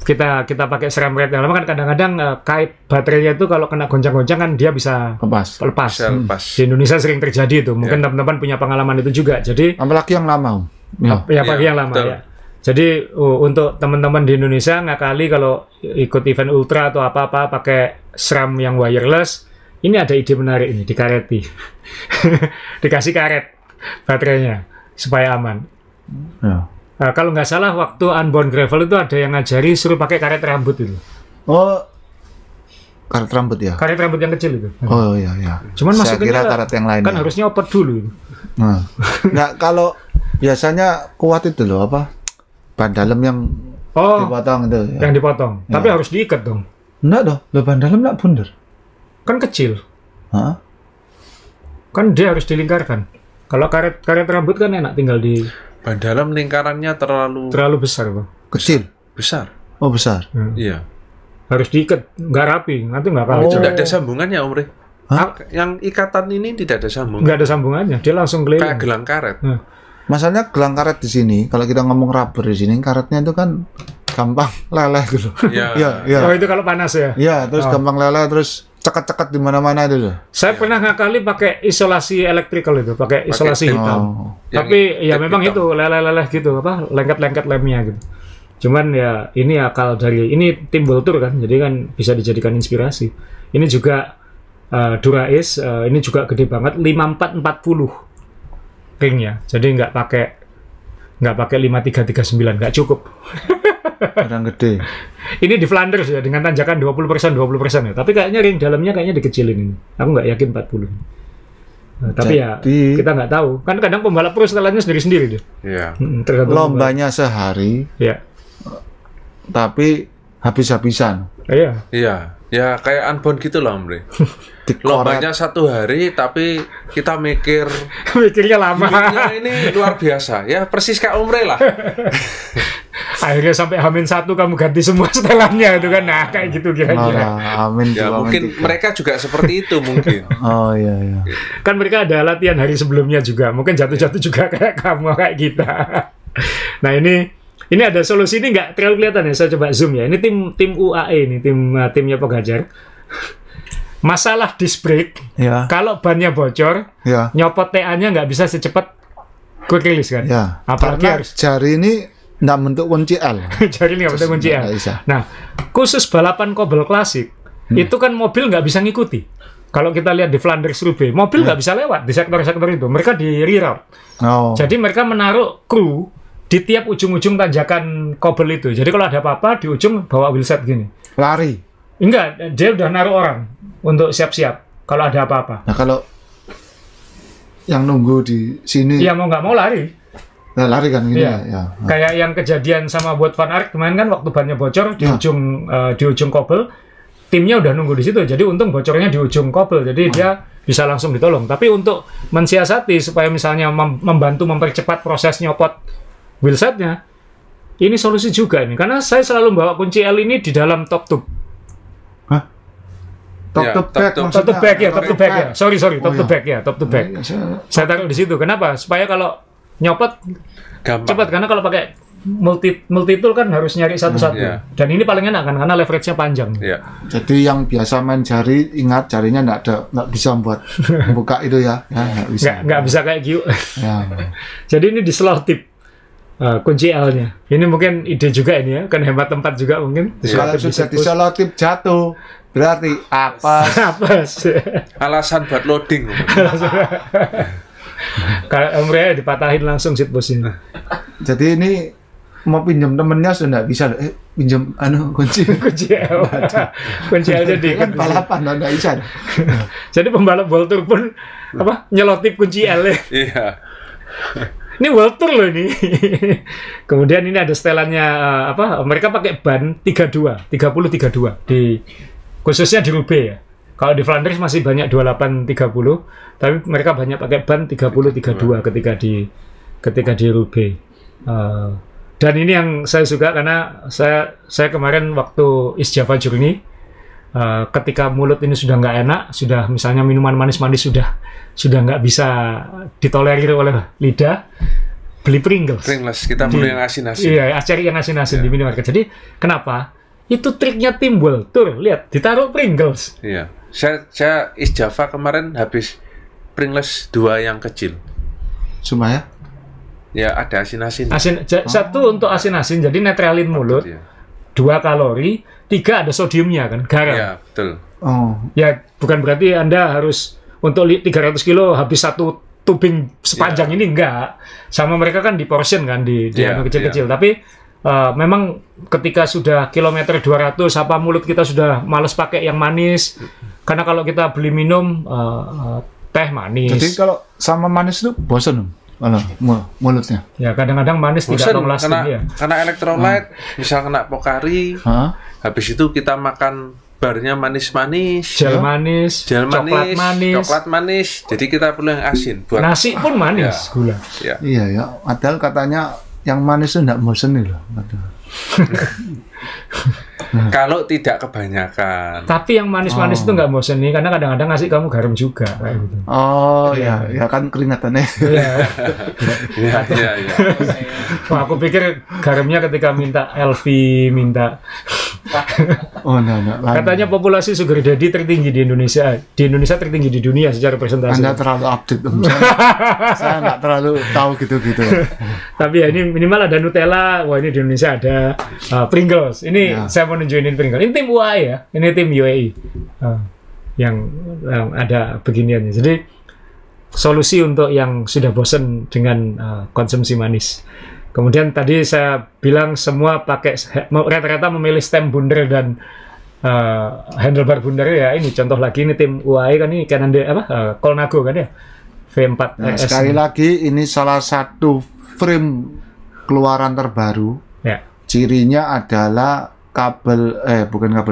kita pakai serempet yang lama kan kadang-kadang kait baterainya itu kalau kena goncang-goncang kan dia bisa lepas. Di Indonesia sering terjadi itu. Mungkin teman-teman punya pengalaman itu juga. Jadi apalagi yang lama. Ya, apalagi yang lama ya. Jadi untuk teman-teman di Indonesia ngakali kalau ikut event ultra atau apa-apa pakai SRAM yang wireless, ini ada ide menarik ini, dikareti. Dikasih karet baterainya supaya aman. Ya. Kalau nggak salah waktu Unbound Gravel itu ada yang ngajari suruh pakai karet rambut itu. Oh, karet rambut ya? Karet rambut yang kecil itu. Oh iya iya. Cuman saya kira karet yang lain. Kan harusnya oper dulu. Nah, nggak kalau biasanya kuat itu loh apa? Ban dalam yang dipotong itu. Ya. Yang dipotong. Ya. Tapi harus diikat dong. Enggak dong. Loh, ban dalam enggak bundar. Kan kecil. Hah? Kan dia harus dilingkarkan. Kalau karet rambut kan enak tinggal di. Ban dalam lingkarannya terlalu besar, Bang. Kecil. Besar. Oh, besar. Iya. Harus diikat, nggak rapi, nanti nggak kalah. Tidak ada sambungannya, Om Rey. Yang ikatan ini tidak ada sambungan. Nggak ada sambungannya, dia langsung keliling. Kayak gelang karet. Masalahnya gelang karet di sini, kalau kita ngomong rubber di sini, karetnya itu kan gampang leleh gitu. Iya. Oh itu kalau panas ya? Iya, terus gampang leleh, terus cekat-cekat di mana-mana itu loh. Saya pernah ngakali pakai isolasi elektrikal itu, pakai isolasi hitam. Tapi ya memang hitam. Itu leleh-leleh gitu, apa lengket-lengket lemnya gitu. Cuman ya ini akal dari ini tim Vultur kan, jadi kan bisa dijadikan inspirasi. Ini juga Dura-Ace, ini juga gede banget, 5440 ringnya. Jadi nggak pakai 5339, nggak cukup. Orang gede. Ini di Flanders ya, dengan tanjakan 20% ya. Tapi kayaknya ring dalamnya kayaknya dikecilin ini. Aku nggak yakin 40. Tapi ya kita nggak tahu. Kan kadang pembalap pro setelannya sendiri-sendiri dia. Iya. Lombanya sehari. Iya. Tapi habis-habisan. Iya. Iya. Ya kayak Unbound gitu loh, Om Rey. Lombanya 1 hari, tapi kita mikirnya lama. Ini luar biasa. Ya persis kayak Om Rey lah. Akhirnya sampai H-1 kamu ganti semua setelannya itu kan. Nah kayak gitu kira-kira. Ya mungkin mereka juga seperti itu mungkin. Oh iya. Kan mereka ada latihan hari sebelumnya juga. Mungkin jatuh-jatuh juga kayak kamu, kayak kita. Nah ini ada solusi, ini nggak terlalu kelihatan ya, saya coba zoom ya. Ini tim UAE, ini timnya Pogacar. Masalah disc brake, kalau bannya bocor, nyopot TA-nya nggak bisa secepat quick release kan. Apalagi harus jari ini nggak bentuk kunci L. Jari ini nggak bentuk kunci L. Nah, khusus balapan kobel klasik, itu kan mobil nggak bisa ngikuti. Kalau kita lihat di Flanders Roubaix, mobil nggak bisa lewat di sektor-sektor itu. Mereka di reroute. Jadi mereka menaruh kru di tiap ujung-ujung tanjakan kobel itu. Jadi kalau ada apa-apa di ujung bawa wheelset gini. Lari? Enggak, dia udah naruh orang untuk siap-siap kalau ada apa-apa. Nah kalau yang nunggu di sini, ya mau nggak mau lari. Nah, lari kan gini ya. Kayak yang kejadian sama Wout van Aert kemarin kan waktu bannya bocor di ujung kobel, timnya udah nunggu di situ. Jadi untung bocornya di ujung kobel, jadi dia bisa langsung ditolong. Tapi untuk mensiasati supaya misalnya membantu mempercepat proses nyopot wheelsetnya, ini solusi juga nih, karena saya selalu bawa kunci L ini di dalam top tube. Hah? Top to back ya. Sorry, top to back ya, top to back. Saya taruh di situ. Kenapa? Supaya kalau nyopot cepat, karena kalau pakai multi tool kan harus nyari satu-satu. Dan ini paling enak kan, karena leverage-nya panjang. Jadi yang biasa main jari, ingat jarinya nggak bisa buat buka itu ya. Nggak bisa kayak Gio. Jadi ini di slow tip. Kunci L-nya. Ini mungkin ide juga ini ya, kan hemat tempat juga mungkin. Kalau sudah diselotip jatuh, berarti apa? Alasan buat loading. Kalau Om Rey dipatahin langsung seat post ini. Jadi ini mau pinjam temennya sudah nggak bisa, pinjam kunci L. Kunci L jadi kan balapan nggak bisa. Jadi pembalap Vultur pun nyelotip kunci L ya. Iya. Ini Vultur loh ini. Kemudian ini ada setelannya mereka pakai ban 30-32 di khususnya di Roubaix ya. Kalau di Flanders masih banyak 28-30, tapi mereka banyak pakai ban 30-32 ketika di Roubaix. Dan ini yang saya suka karena saya kemarin waktu East Java Journey ketika mulut ini sudah nggak enak, sudah misalnya minuman manis-manis sudah nggak bisa ditolerir oleh lidah, beli Pringles. Kita perlu yang asin-asin. Iya, cari yang asin-asin di minimarket. Jadi kenapa? Itu triknya timbul. Tuh, lihat, ditaruh Pringles. Iya. Saya East Java kemarin habis Pringles 2 yang kecil. Supaya? Ya, ada asin-asin. Satu untuk asin-asin, jadi netralin mulut. 2 kalori, 3 ada sodiumnya kan, garam. Iya, betul. Ya, bukan berarti Anda harus untuk 300 kilo habis 1 tubing sepanjang ini, enggak. Sama mereka kan di portion kan, di kecil-kecil. Tapi memang ketika sudah kilometer 200, apa mulut kita sudah males pakai yang manis. Karena kalau kita beli minum, teh manis. Jadi kalau sama manis itu bosan mulutnya. Ya, kadang-kadang manis tidak long lasting ya. Karena elektrolyte, misal kena Pocari, habis itu kita makan barnya manis-manis, gel manis, coklat manis. Jadi kita perlu yang asin. Buat nasi pun manis, gula. Iya ya. Padahal katanya yang manis itu enggak bosan nih loh. Kalau tidak kebanyakan. Tapi yang manis-manis itu nggak bosan nih, karena kadang-kadang ngasih kamu garam juga. Kayak gitu. Oh iya, ya kan keringatannya. Iya. Wah, aku pikir garamnya ketika minta LV, minta. Enggak. Katanya populasi sugar daddy tertinggi di Indonesia. Di Indonesia tertinggi di dunia secara persentase. Anda terlalu update, saya nggak terlalu tahu gitu. Tapi ya ini minimal ada Nutella. Wah, ini di Indonesia ada Pringles. Ini saya mau nunjukin Pringles. Ini tim UAE ya. Ini tim UAE yang ada beginiannya. Jadi solusi untuk yang sudah bosan dengan konsumsi manis. Kemudian tadi saya bilang semua pakai rata-rata memilih stem bundar dan handlebar bundar ya. Ini contoh lagi, ini tim UAE kan, ini Canon Colnago kan ya, V4 RS. Sekali lagi ini salah satu frame keluaran terbaru. Ya. Cirinya adalah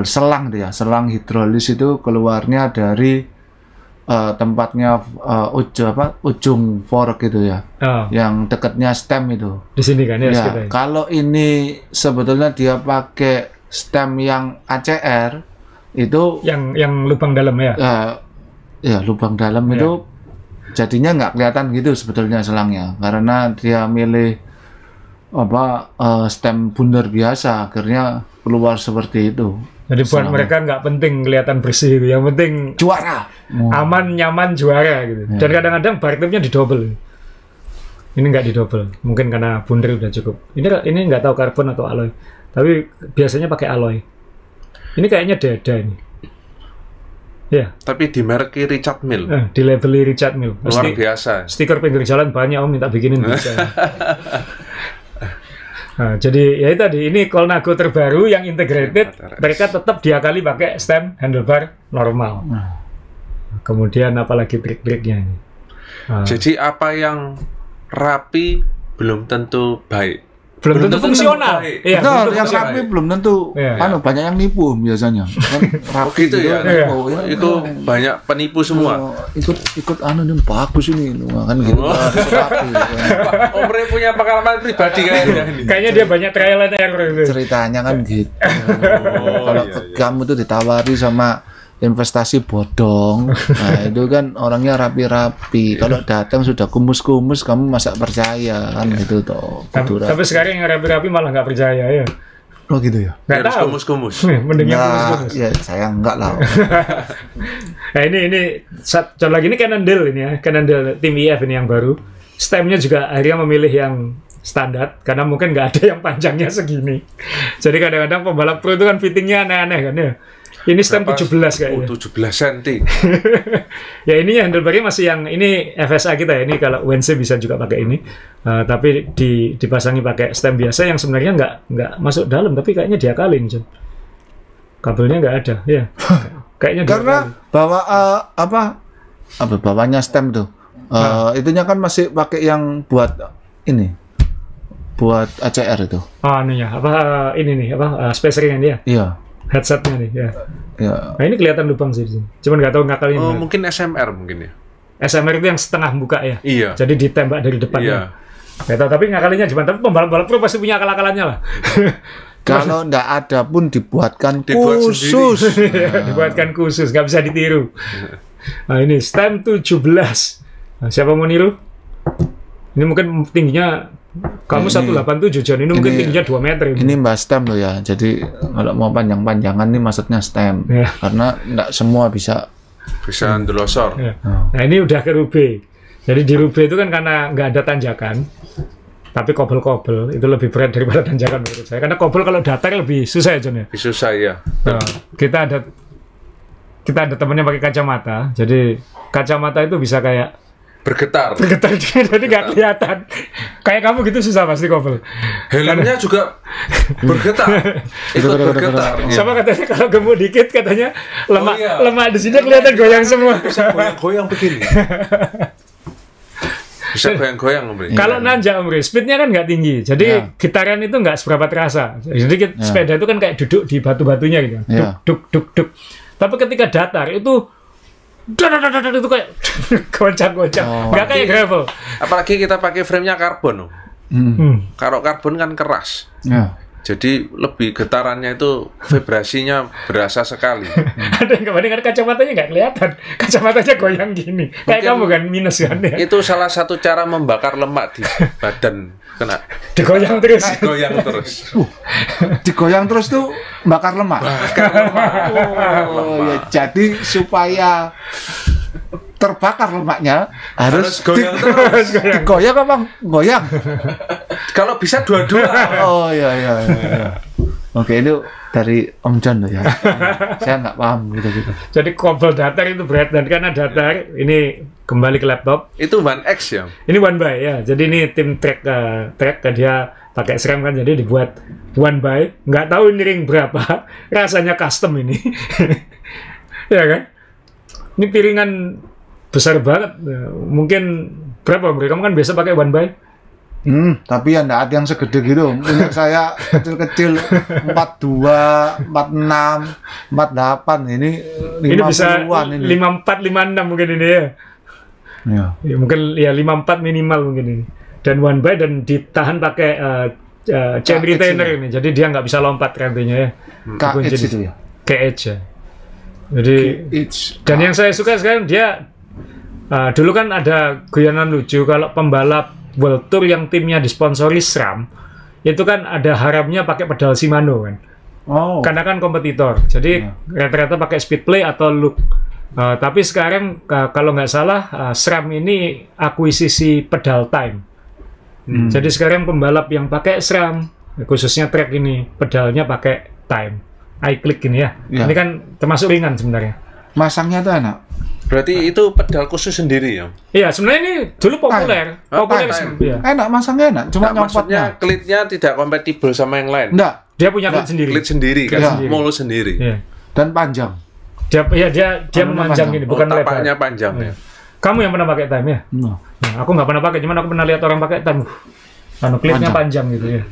selang dia, selang hidrolis itu keluarnya dari tempatnya ujung fork gitu ya, yang dekatnya stem itu. Di sini kan ya. Kalau ini sebetulnya dia pakai stem yang ACR itu, yang lubang dalam ya. Ya lubang dalam itu jadinya nggak kelihatan gitu sebetulnya selangnya, karena dia milih stem bundar biasa, akhirnya keluar seperti itu. Jadi buat mereka nggak penting kelihatan bersih, yang penting juara, aman, nyaman, juara gitu. Dan kadang-kadang barcode-nya didobel. Ini nggak didobel, mungkin karena bundar udah cukup. Ini nggak tahu karbon atau alloy, tapi biasanya pakai alloy. Ini kayaknya Deda ini. Ya. Tapi di merek Richard Mille. Di labeli Richard Mille. Luar biasa. Stiker pinggir jalan banyak om, minta bikinin bisa. Nah, jadi ya tadi ini Colnago terbaru yang integrated, mereka tetap diakali pakai stem handlebar normal. Kemudian apalagi trik-triknya ini. Jadi apa yang rapi belum tentu baik. Belum tentu fungsional. Iya, yang rapi belum tentu. Banyak yang nipu biasanya. Kan rapi gitu ya. Itu banyak penipu semua. Ikut nih bagus ini, kan gitu. Rapi. Omre punya pengalaman pribadi kayaknya ini. Kayaknya dia banyak trial and error itu. Ceritanya kan gitu. Kalau kamu tuh ditawari sama investasi bodong, nah itu kan orangnya rapi-rapi. Kalau datang sudah kumus-kumus, kamu masa percaya kan gitu toh. Tapi sekarang yang rapi-rapi malah nggak percaya ya. Oh gitu ya. Nggak tahu. Kumus-kumus. Mending yang kumus-kumus. Ya saya enggak lah. Nah ini contoh lagi, ini Cannondale ini ya, Cannondale tim IF ini yang baru. Stemnya juga akhirnya memilih yang standar karena mungkin nggak ada yang panjangnya segini. Jadi kadang-kadang pembalap pro itu kan fittingnya aneh-aneh kan ya. Ini stem 17 kayaknya. 17 cm. Ya ini handlebarnya masih yang ini FSA kita ya. Ini kalau WNC bisa juga pakai ini. Tapi dipasangi pakai stem biasa yang sebenarnya nggak masuk dalam, tapi kayaknya diakalin, John. Kabelnya nggak ada, ya. Kayaknya karena bawa bawahnya stem tuh. Itunya kan masih pakai yang buat ini. Buat ACR itu. Anunya ini nih spacernya dia. Iya. Headsetnya nih ya. Ya. Nah ini kelihatan lubang sih. Cuman nggak tahu ngakalin. Mungkin SMR mungkin ya. SMR itu yang setengah buka ya. Iya. Jadi ditembak dari depan. Iya. Nggak tahu, tapi ngakalinnya cuma. Tapi pembalap-pembalap pro pasti punya akal-akalannya lah. Kalau nggak ada pun dibuat khusus. Dibuatkan khusus, nggak bisa ditiru. Nah ini stem 17. Nah, siapa mau niru? Ini mungkin tingginya kamu 187 John, ini mungkin tingginya 2 meter. Ini mbak stem loh ya. Jadi kalau mau panjang-panjangan ini maksudnya stem. Karena nggak semua bisa ndelosor. Nah ini udah ke Rube. Jadi di Rube itu kan karena nggak ada tanjakan, tapi kobel-kobel itu lebih berat daripada tanjakan menurut saya. Karena kobel kalau datar lebih susah ya John ya. Lebih susah ya. Nah, kita ada temennya pakai kacamata. Jadi kacamata itu bisa kayak bergetar jadi nggak kelihatan. Kayak kamu gitu susah pasti kobel. Helmnya juga bergetar. Ikut bergetar. Sama katanya kalau gemuk dikit katanya lemak di sini kelihatan goyang semua. Bisa goyang begini. Bisa goyang-goyang Om. Kalau nanjak Om, speednya kan nggak tinggi. Jadi getaran itu nggak seberapa terasa. Jadi sepeda itu kan kayak duduk di batu-batunya gitu. Duk. Tapi ketika datar itu itu kayak goncang-goncang, nggak kayak gravel. Apalagi kita pakai frame-nya karbon. Kalau karbon kan keras, jadi lebih getarannya itu vibrasinya berasa sekali. Ada yang kemarin kan kacamatanya nggak kelihatan, kacamatanya goyang gini. Kayak kamu kan minus kan ya. Itu salah satu cara membakar lemak di badan, kena digoyang terus. Digoyang terus tuh bakar lemak. Ya, jadi supaya terbakar lemaknya harus goyang terus. Digoyang apa goyang? Kalau bisa dua-dua. Oh iya. Oke, itu dari Om John loh ya. Saya nggak paham gitu. Jadi kobel datar itu berat, dan karena datar ini kembali ke laptop. Itu One X ya? Ini One By ya. Jadi ini tim track dia pakai SRAM kan, jadi dibuat One By. Nggak tahu ini ring berapa. Rasanya custom ini. Ya kan? Ini piringan besar banget. Mungkin berapa mereka? Kamu kan biasa pakai One By? Tapi ya enggak ada yang segede gitu. Punya saya kecil-kecil 42, 46, 48. Ini 50-an ini bisa ini. 54, 56 mungkin ini ya. Ya mungkin ya 54 minimal mungkin ini. Dan One By dan ditahan pakai chain retainer ini. Jadi dia nggak bisa lompat rantainya ya. KH itu ya. KH ya. Jadi dan yang saya suka sekarang dia dulu kan ada guyonan lucu kalau pembalap World Tour yang timnya disponsori SRAM itu kan ada harapnya pakai pedal Shimano kan. Karena kan kompetitor. Jadi rata-rata pakai Speedplay atau Look. Tapi sekarang kalau nggak salah SRAM ini akuisisi pedal time. Jadi sekarang pembalap yang pakai SRAM khususnya track ini pedalnya pakai time. iClick ini ya. Ini kan termasuk ringan sebenarnya. Masangnya tuh enak. Berarti itu pedal khusus sendiri ya? Iya, sebenarnya ini dulu populer. Ya. Enak, masangnya enak. Cuma nyopotnya klitnya tidak kompatibel sama yang lain. Enggak. Dia punya klit sendiri. Klit sendiri kan, mulus sendiri. Ya. Dan panjang. Dia memanjang ini, bukan lebar. Tapaknya panjang ya. Kamu yang pernah pakai time ya? Nah, aku nggak pernah pakai, cuman aku pernah lihat orang pakai time. Klitnya panjang gitu ya.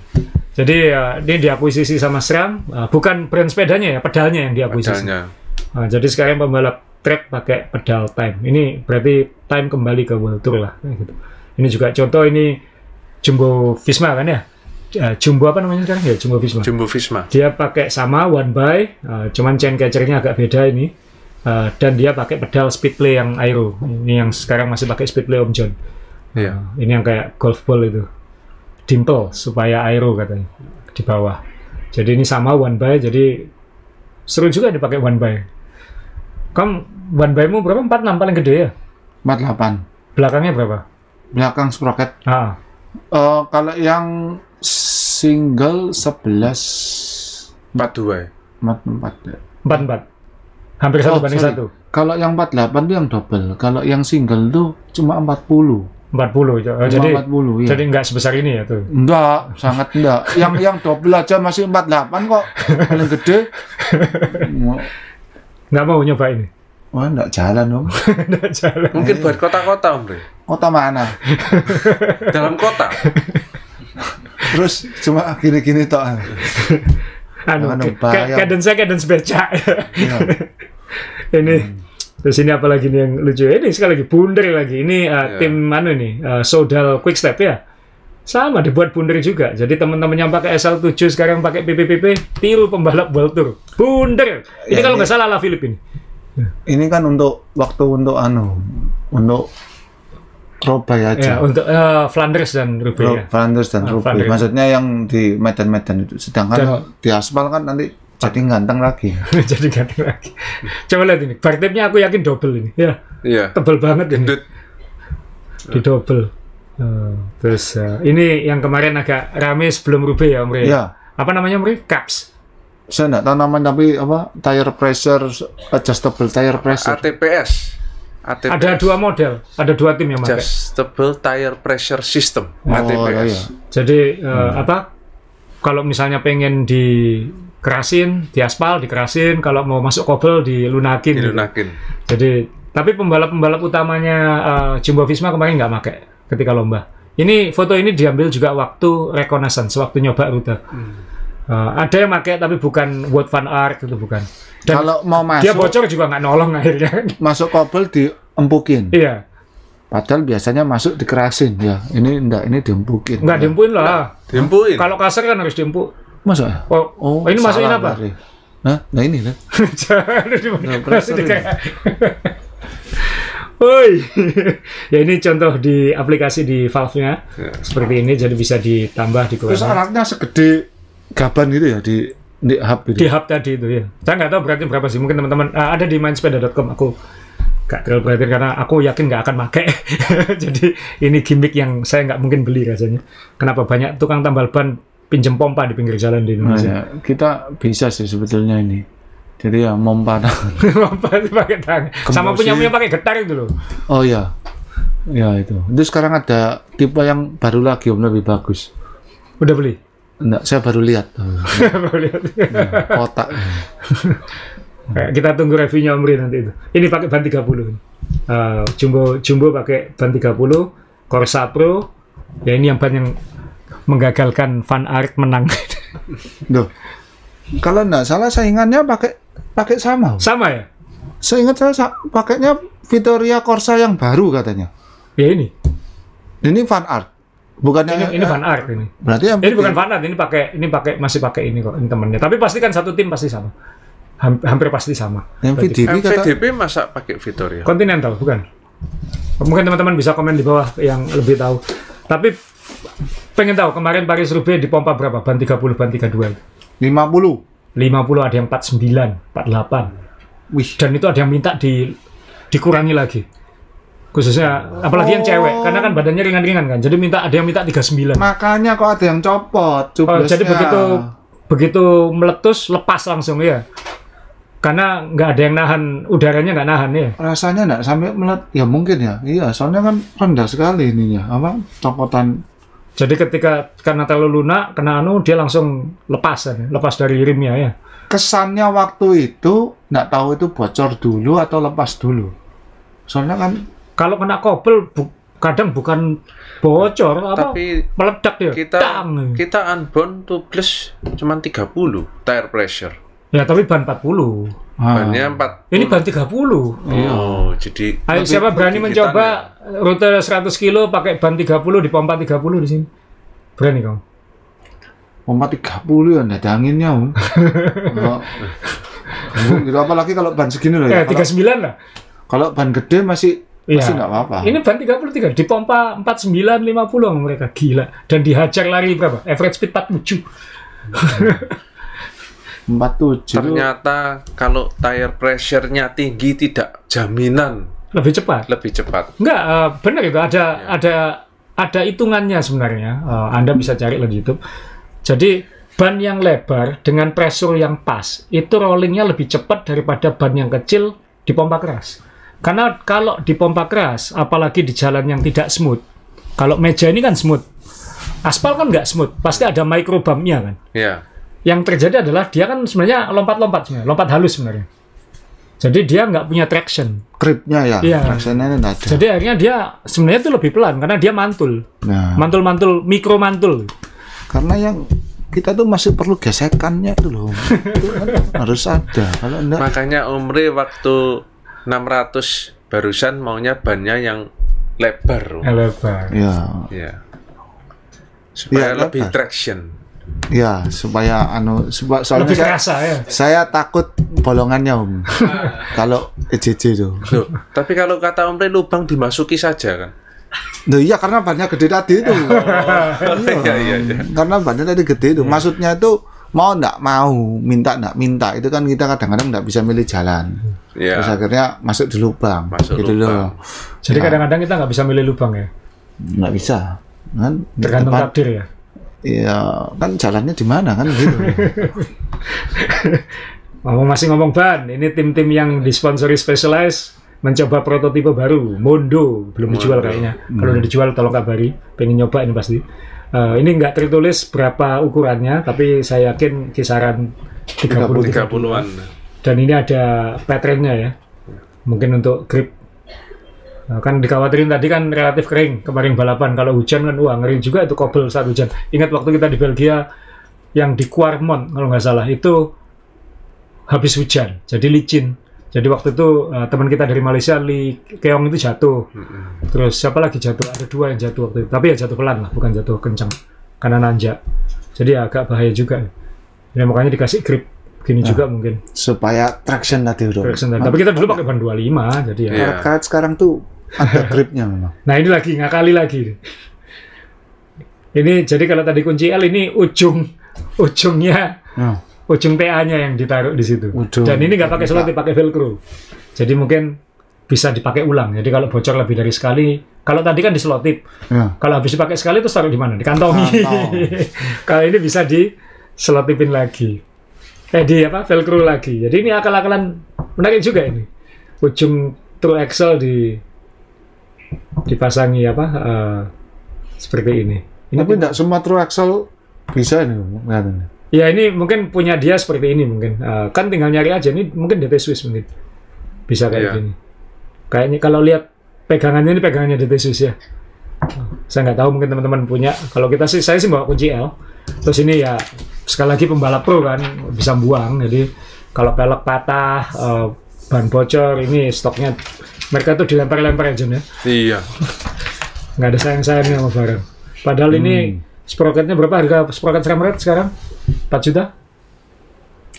Jadi ini diakuisisi sama SRAM, bukan brand sepedanya ya, pedalnya yang diakuisisi. Jadi sekarang pembalap track pakai pedal time. Ini berarti time kembali ke World Tour lah. Gitu. Ini juga contoh, ini Jumbo Visma kan ya? Jumbo apa namanya sekarang? Ya Jumbo Visma. Jumbo Visma. Dia pakai sama One By, cuman chain catchernya agak beda ini. Dan dia pakai pedal Speedplay yang Aero. Ini yang sekarang masih pakai Speedplay Om John. Ini yang kayak golf ball itu. Dimple supaya Aero katanya di bawah. Jadi ini sama One By, jadi seru juga dipakai One By. Kamu One By-mu berapa? 46 paling gede ya? 48. Belakangnya berapa? Belakang sprocket. Kalau yang single 11 42 ya? 44. Hampir 1:1. Kalau yang 48 itu yang double. Kalau yang single itu cuma 40. 40. Jadi 40, jadi nggak sebesar ini ya tuh? Enggak, sangat enggak. Yang double aja masih 48 kok. Paling gede. Nggak mau nyoba ini? Wah, enggak jalan Om. Nggak jalan. Mungkin buat kota-kota Om. Kota mana? Dalam kota. Terus cuma gini-gini toh. Cadence becak. Ini terus ini apa lagi nih yang lucu? Ini sekali lagi bundar lagi. Ini tim mana nih? Sodal Quickstep ya. Sama dibuat bundar juga. Jadi teman-teman yang pakai SL7 sekarang pakai PPPP, tiru pembalap World Tour. Bundar. Ini kalau nggak salah ala Philip ini. Ini kan untuk waktu untuk Roubaix aja. Ya, untuk Flanders dan Roubaix. Flanders dan Roubaix. Maksudnya yang di medan-medan itu. Sedangkan di aspal kan nanti jadi ganteng lagi. Jadi ganteng lagi. Coba lihat ini. Bar tape-nya aku yakin double ini. Ya. Iya. Tebal banget ini. Di double. Terus ini yang kemarin agak rame sebelum Roubaix ya, Om Rey. Ya. Apa namanya, Om Rey? Caps. Saya nggak tahu namanya, tapi apa? Tire pressure, adjustable tire pressure. ATPS. Ada 2 model, ada 2 tim yang pakai. Adjustable Tire Pressure System. ATPS. Iya. Jadi apa? Kalau misalnya pengen dikerasin, di aspal dikerasin, kalau mau masuk kobel dilunakin. Dilunakin. Jadi, tapi pembalap-pembalap utamanya Jumbo Visma kemarin nggak pakai ketika lomba. Ini foto ini diambil juga waktu reconnaissance, waktu nyoba rute. Ada yang pakai tapi bukan Wout van Aert, itu bukan. Dan kalau mau masuk, dia bocor juga nggak nolong akhirnya. Masuk kobel diempukin. Iya. Padahal biasanya masuk dikerasin ya. Ini enggak, ini diempukin. Enggak diempukin lah. Diempukin. Kalau kasar kan harus diempuk. Masa? Oh, ini masukin apa? Nah ini lah. Woi, ya ini contoh di aplikasi di valve-nya seperti ini, jadi bisa ditambah dikurangi. Terus alatnya segede gaban gitu ya di hub itu. Di hub tadi itu ya. Saya nggak tahu berapa sih. Mungkin teman-teman ada di mainsepeda.com. Aku nggak terlalu perhatian karena aku yakin nggak akan pakai. Jadi ini gimmick yang saya nggak mungkin beli rasanya. Kenapa banyak tukang tambal ban pinjem pompa di pinggir jalan di Indonesia? Nah, ya, kita bisa sih sebetulnya ini. Jadi ya pompa tangan. Pompa pakai tangan. Sama punya pakai getar itu loh. Oh ya, ya itu. Itu sekarang ada tipe yang baru lagi, Om, lebih bagus. Udah beli? Enggak, saya baru lihat. Baru lihat. Kotak. Kita tunggu reviewnya Om Rey nanti itu. Ini pakai ban 30. Jumbo pakai ban 30, Corsa Pro. Ya ini yang ban yang menggagalkan Van Aert menang. Duh. Kalau enggak salah saingannya pakai sama. Sama ya? Saya ingat saya pakainya Vittoria Corsa yang baru katanya. Ya ini. Ini Van Aert. Bukannya ini Van Aert ini. Berarti yang ini bukan Van Aert, masih pakai ini kok, ini temannya. Tapi pasti kan satu tim pasti sama. Hampir pasti sama. Yang VDP masa pakai Vittoria? Continental bukan. Mungkin teman-teman bisa komen di bawah yang lebih tahu. Tapi pengen tahu kemarin Paris Roubaix dipompa berapa? Ban 30, ban 32. 50 ada yang 49, 48. Wih. Dan itu ada yang minta dikurangi lagi. Khususnya apalagi yang cewek karena kan badannya ringan-ringan kan. Jadi ada yang minta 39. Makanya kok ada yang copot. Jadi begitu meletus lepas langsung ya. Karena nggak ada yang nahan, udaranya nggak nahan ya. Rasanya nggak sampai ya mungkin ya. Iya, soalnya kan rendah sekali ininya. Apa copotan. Jadi karena terlalu lunak, kena dia langsung lepas dari rimnya ya. Kesannya waktu itu nggak tahu itu bocor dulu atau lepas dulu. Soalnya kan kalau kena kobel kadang bukan bocor tapi meledak ya. Kita unbound tubeless cuma 30 tire pressure. Ya tapi ban 40. Bannya 40. Ini ban 30. Oh, jadi ayo siapa berani mencoba rute 100 kilo pakai ban 30 di pompa 30 di sini? Berani kamu? Pompa 30 ya enggak ada anginnya, Om. Gitu apalagi kalau ban segini loh ya. 39 lah. Kalau ban gede masih nggak apa-apa. Ini ban 33 di pompa 49 50 mereka gila dan dihajar lari berapa? Average speed 47. 47. Ternyata kalau tire pressure-nya tinggi tidak jaminan lebih cepat. Enggak, benar itu ada hitungannya sebenarnya. Anda bisa cari di YouTube. Jadi ban yang lebar dengan pressure yang pas itu rollingnya lebih cepat daripada ban yang kecil di pompa keras. Karena kalau di pompa keras, apalagi di jalan yang tidak smooth, kalau meja ini kan smooth, aspal kan nggak smooth, pasti ada micro bump-nya kan. Iya. Yang terjadi adalah dia kan sebenarnya lompat halus sebenarnya. Jadi dia nggak punya traction. Gripnya ya. Iya. Tractionnya nggak ada. Jadi akhirnya dia sebenarnya itu lebih pelan karena dia mantul. Nah. Mantul, mikro mantul. Karena yang kita tuh masih perlu gesekannya itu loh. Itu kan harus ada. Kalau enggak. Makanya Om Rey waktu 600 barusan maunya bannya yang lebar. Lebar. Iya. Iya. supaya lebih traction. Ya, supaya soalnya lebih kerasa ya. Saya takut bolongannya Om. Kalau EJJ itu. Loh, tapi kalau kata Om Rey, lubang dimasuki saja kan? Loh, iya karena bannya gede tadi itu. Iya. Karena bannya tadi gede itu. Maksudnya itu mau nggak mau, minta nggak minta, itu kan kita kadang-kadang nggak bisa milih jalan. Terus akhirnya masuk di lubang. Gitu loh. Jadi kadang-kadang kita nggak bisa milih lubang ya? Nggak bisa. Kan tergantung takdir ya? Iya, kan jalannya di mana kan gitu. Masih ngomong ban, ini tim-tim yang disponsori Specialized mencoba prototipe baru, Mondo, belum dijual kayaknya. Kalau udah dijual tolong kabari, pengen nyoba ini pasti. Ini nggak tertulis berapa ukurannya, tapi saya yakin kisaran 30-an. Dan ini ada patternnya ya, mungkin untuk grip. Kan dikhawatirin tadi kan relatif kering kemarin balapan, kalau hujan kan wah ngeri juga itu kobel saat hujan. Ingat waktu kita di Belgia yang di Quarmont kalau nggak salah itu habis hujan jadi licin, jadi waktu itu teman kita dari Malaysia Lee Keong itu jatuh. Terus siapa lagi jatuh, ada 2 yang jatuh waktu itu, tapi ya jatuh pelan lah, bukan jatuh kencang karena nanjak, jadi agak bahaya juga ya, makanya dikasih grip gini juga mungkin supaya traction tadi udah. Tapi kita dulu pakai ban 25 jadi ya. Karet sekarang tuh ada gripnya memang. Nah ini lagi ngakali lagi. Ini jadi kalau tadi kunci L ini ujungnya ujung TA-nya yang ditaruh di situ. Dan ini nggak pakai selotip, pakai velcro. Jadi mungkin bisa dipakai ulang. Jadi kalau bocor lebih dari sekali, kalau tadi kan diselotip. Kalau habis dipakai sekali itu taruh di mana? Dikantongi. Kalau ini bisa diselotipin lagi. Di velcro lagi. Jadi ini akal-akalan menarik juga ini. Ujung true axle dipasangi seperti ini. Tapi tidak semua true axle bisa ini katanya. Ya ini mungkin punya dia seperti ini mungkin. Kan tinggal nyari aja, ini mungkin DT Swiss mungkin bisa kayak gini. Kayaknya kalau lihat pegangannya, ini pegangannya DT Swiss ya. Saya nggak tahu, mungkin teman-teman punya. Kalau kita sih, saya sih bawa kunci L. Terus ini ya sekali lagi pembalap pro kan bisa buang. Jadi kalau pelek patah, ban bocor, ini stoknya mereka tuh dilempar-lempar aja ya. Iya. Nggak ada sayang-sayangnya sama barang. Padahal ini sprocketnya berapa harga sprocket SRAM Red sekarang? 4 juta?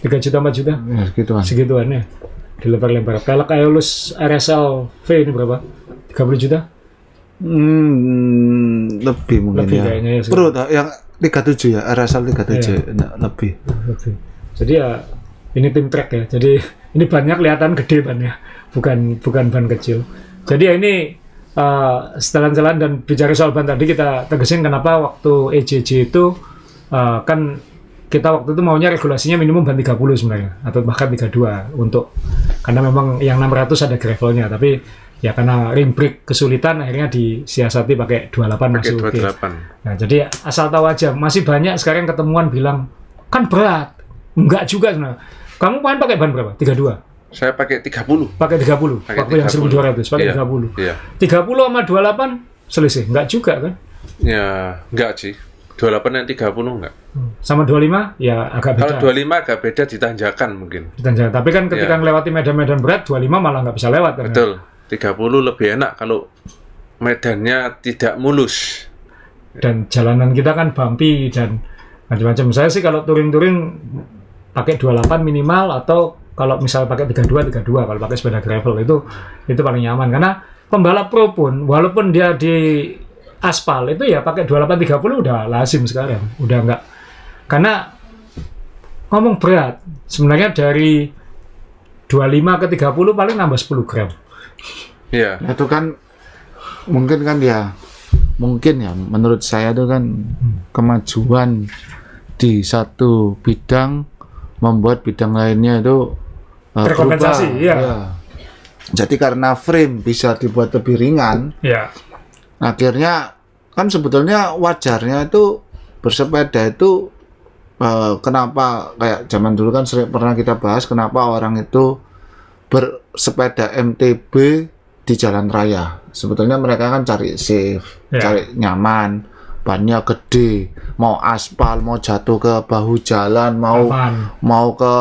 3 juta, 4 juta? Ya, segituan ya. Dilempar-lempar. Pelek Aeolus RSL V ini berapa? 30 juta? Lebih mungkin lebih ya. Kayaknya ya. Pro yang 37 ya, RSL 37 lebih. Jadi ya ini tim track ya. Jadi ini bannya kelihatan gede bannya. Bukan ban kecil. Jadi ya ini setelan-setelan, dan bicara soal ban tadi kita tegesin kenapa waktu EJJ itu kan kita waktu itu maunya regulasinya minimum ban 30 sebenarnya, atau bahkan 32 karena memang yang 600 ada gravelnya, tapi ya karena rim brake kesulitan akhirnya disiasati pakai 28 masih oke. Nah jadi asal tahu aja, masih banyak sekarang ketemuan bilang kan berat, enggak juga sebenarnya. Kamu main pakai ban berapa? 32? Saya pakai 30. Pakai 30. Waktu yang 1200 pakai 30. Iya. 30 sama 28 selisih, enggak juga kan? Ya, enggak sih. 28 dan 30 enggak. Sama 25 ya agak beda. Kalau 25 agak beda di tanjakan mungkin. Di tanjakan. Tapi kan ketika ngelewati medan-medan berat 25 malah nggak bisa lewat kan. Betul. 30 lebih enak kalau medannya tidak mulus. Dan jalanan kita kan bumpy dan macam-macam. Saya sih kalau touring-touring pakai 28 minimal, atau kalau misalnya pakai 32 kalau pakai sepeda gravel itu paling nyaman, karena pembalap pro pun walaupun dia di aspal itu ya pakai 28 30 udah lazim sekarang, udah enggak, karena ngomong berat sebenarnya dari 25 ke 30 paling nambah 10 gram. Iya. Itu kan mungkin ya menurut saya itu kan kemajuan di satu bidang membuat bidang lainnya itu terkompensasi, ya. Jadi karena frame bisa dibuat lebih ringan, ya. Akhirnya kan sebetulnya wajarnya itu bersepeda itu kenapa kayak zaman dulu kan sering pernah kita bahas kenapa orang itu bersepeda MTB di jalan raya. Sebetulnya mereka kan cari safe, cari nyaman, bannya gede, mau aspal, mau jatuh ke bahu jalan, mau ke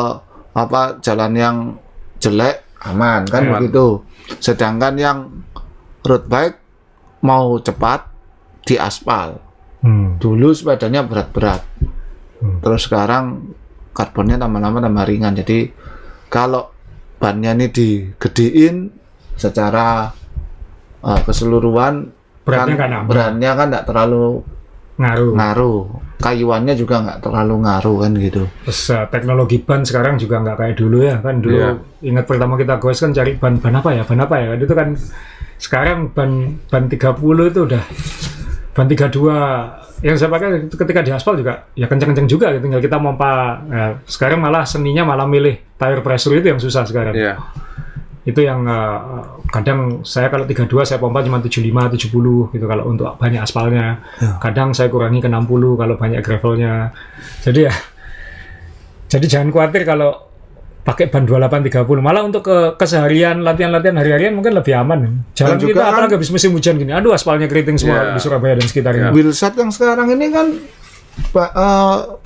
jalan yang jelek aman kan begitu. Sedangkan yang road bike mau cepat di aspal Dulu sepedanya berat-berat, terus sekarang karbonnya lama-lama tambah ringan. Jadi kalau bannya ini digedein secara keseluruhan, beratnya kan nggak terlalu ngaruh. Kayuannya juga nggak terlalu ngaruh kan gitu. Terus teknologi ban sekarang juga nggak kayak dulu ya kan. Dulu ingat pertama kita goes kan cari ban apa ya. Itu kan sekarang ban 30 itu udah ban 32 yang saya pakai ketika di aspal juga ya kencang-kencang juga gitu. Tinggal kita pompa. Ya, sekarang malah seninya malah milih tire pressure itu yang susah sekarang. Itu yang kadang saya kalau 32 saya pompa cuma 75, 70 gitu kalau untuk banyak aspalnya. Kadang saya kurangi ke 60 kalau banyak gravelnya. Jadi jangan khawatir kalau pakai ban 28 30. Malah untuk keseharian latihan hari-harian mungkin lebih aman. Jalan kita apalagi habis musim hujan gini. Aduh aspalnya keriting semua di Surabaya dan sekitarnya. Wheelset yang sekarang ini kan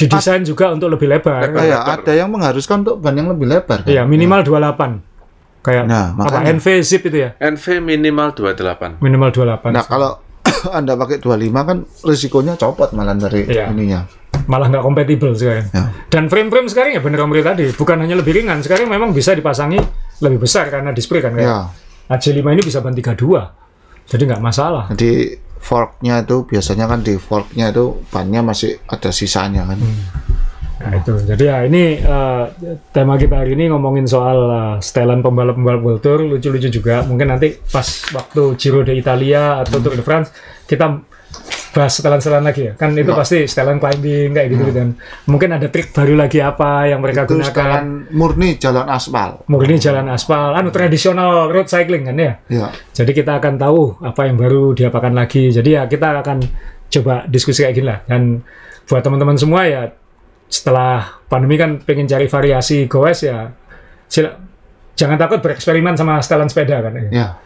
didesain juga untuk lebih lebar. Ada yang mengharuskan untuk ban yang lebih lebar. Iya, minimal 28. Kayak apa NV Zip itu ya? NV minimal 28. Minimal 28. Nah, kalau Anda pakai 25 kan risikonya copot malah dari ininya. Malah nggak kompatibel sekarang. Dan frame-frame sekarang ya bener Om Ri tadi, bukan hanya lebih ringan, sekarang memang bisa dipasangi lebih besar karena display kan kayak. AC5 ini bisa ban 32. Jadi nggak masalah. Jadi forknya itu biasanya kan di forknya itu bannya masih ada sisanya kan. Nah itu, jadi ya ini tema kita hari ini ngomongin soal setelan pembalap-pembalap World Tour, lucu-lucu juga. Mungkin nanti pas waktu Giro d'Italia atau Tour de France kita bahas setelan-setelan lagi ya. Kan itu pasti setelan climbing kayak gitu dan mungkin ada trik baru lagi apa yang mereka itu gunakan. Setelan murni jalan aspal. Murni jalan aspal, tradisional road cycling kan ya. Jadi kita akan tahu apa yang baru diapakan lagi. Jadi ya kita akan coba diskusi kayak gini lah. Dan buat teman-teman semua ya, setelah pandemi kan pengen cari variasi goes ya, jangan takut bereksperimen sama setelan sepeda kan ya.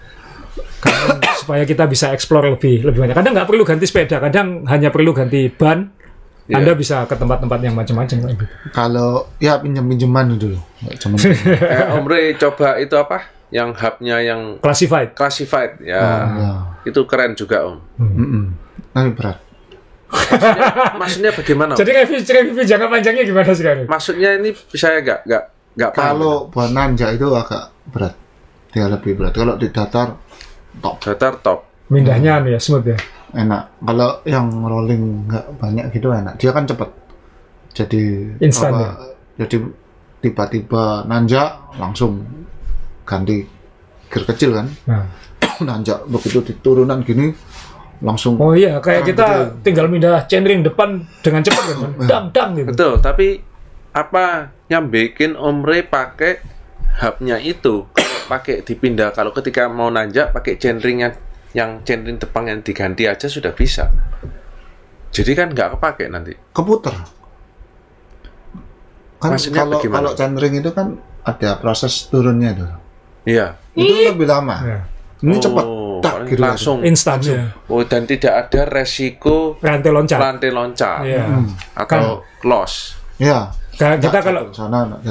Supaya kita bisa explore lebih banyak. Kadang nggak perlu ganti sepeda, kadang hanya perlu ganti ban. Anda bisa ke tempat-tempat yang macam-macam. Kalau ya pinjam-pinjaman dulu. Om Ri coba itu apa? Yang hubnya yang classified ya. Itu keren juga Om. Tapi berat. Maksudnya bagaimana? Jadi review jangka panjangnya gimana sekarang? Maksudnya ini saya nggak kalau buat nanjak itu agak berat, dia lebih berat. Kalau di datar top. Mindahnya ya smooth ya. Enak. Kalau yang rolling nggak banyak gitu enak. Dia kan cepet. Jadi instan ya. Jadi tiba-tiba nanjak langsung ganti gear kecil kan. Nanjak begitu di turunan gini langsung. Oh iya, kayak kita tinggal pindah chainring depan dengan cepat kan, dang gitu. Betul, tapi apa yang bikin Om Ri pakai hubnya itu? Pakai dipindah kalau ketika mau nanjak pakai chainringnya yang chainring depan yang diganti aja sudah bisa. Jadi kan nggak kepake nanti. Keputar. Kan maksudnya kalau chainring itu kan ada proses turunnya dulu. Iya. Itu lebih lama. Ini cepat. Gitu langsung instan. Dan tidak ada resiko rantai loncat atau loss. Kita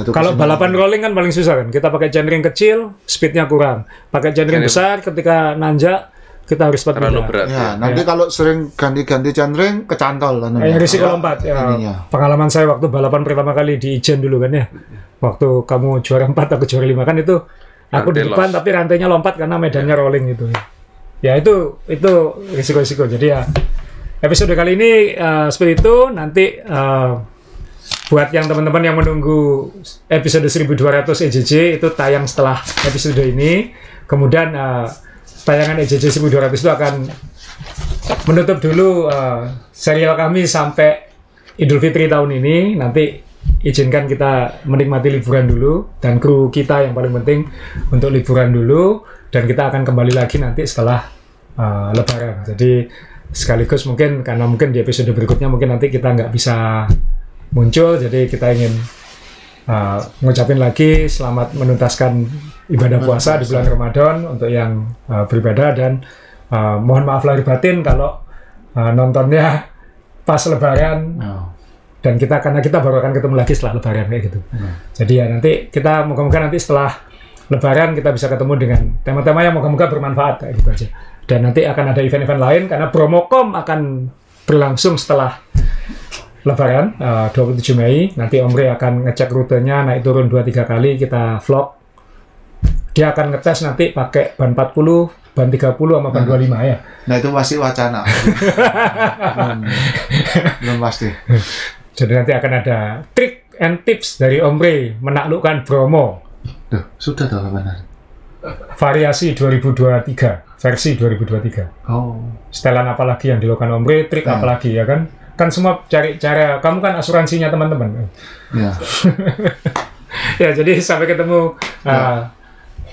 kalau balapan rolling kan paling susah kan. Kita pakai chainring kecil, speednya kurang. Pakai chainring besar, ketika nanjak kita harus terlalu berat. Nanti kalau sering ganti-ganti chainring kecantol kan. Risiko lompat. Pengalaman saya waktu balapan pertama kali di Ijen dulu kan ya. Waktu kamu juara 4 atau juara 5 kan itu aku di depan tapi rantainya lompat karena medannya rolling gitu. Ya itu risiko-risiko. Jadi ya episode kali ini seperti itu. Nanti buat yang teman-teman yang menunggu episode 1200 EJJ itu tayang setelah episode ini. Kemudian tayangan EJJ 1200 itu akan menutup dulu serial kami sampai Idul Fitri tahun ini. Nanti izinkan kita menikmati liburan dulu dan kru kita yang paling penting untuk liburan dulu. Dan kita akan kembali lagi nanti setelah Lebaran. Jadi sekaligus mungkin karena mungkin di episode berikutnya mungkin nanti kita nggak bisa muncul. Jadi kita ingin ngucapin lagi selamat menuntaskan ibadah puasa di bulan Ramadan untuk yang beribadah dan mohon maaf lahir batin kalau nontonnya pas Lebaran. Dan karena kita baru akan ketemu lagi setelah Lebaran kayak gitu. Jadi ya nanti kita moga-moga nanti setelah Lebaran kita bisa ketemu dengan tema-tema yang moga-moga bermanfaat kayak gitu aja. Dan nanti akan ada event-event lain karena Bromocom akan berlangsung setelah Lebaran 27 Mei. Nanti Om Rey akan ngecek rutenya, naik turun 2-3 kali, kita vlog. Dia akan ngetes nanti pakai ban 40, ban 30 sama ban 25 ya. Nah itu masih wacana. belum pasti. Jadi nanti akan ada trik and tips dari Om Rey menaklukkan Bromo. Duh, sudah tahu benar. Variasi 2023, versi 2023. Oh. Setelan apa lagi yang dilakukan Om Rey, trik apa lagi ya kan? Kan semua cari cara, kamu kan asuransinya teman-teman. Ya. Ya, jadi sampai ketemu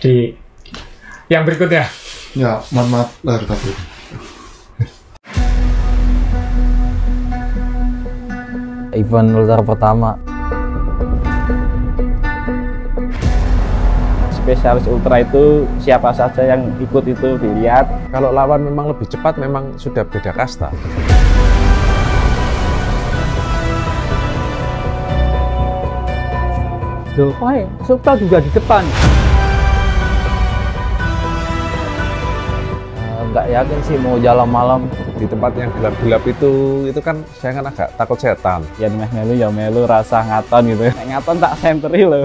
di yang berikutnya. Ya, mohon maaf lahir batin. Event ultra pertama. Spesialis ultra itu siapa saja yang ikut itu dilihat. Kalau lawan memang lebih cepat, memang sudah beda kasta. Loh, Supra juga di depan. Nggak yakin sih mau jalan malam. Di tempat yang gelap-gelap itu kan saya kan agak takut setan. Ya melu ya melu rasa ngaton gitu. Ngaton tak senteri loh.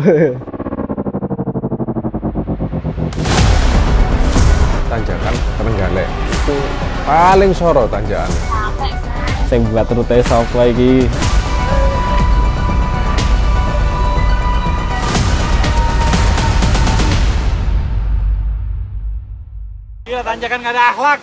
Tanjakan Trenggalek itu paling soro tanjakan. Saya buat rute sapa iki. Gila, tanjakan nggak ada akhlak.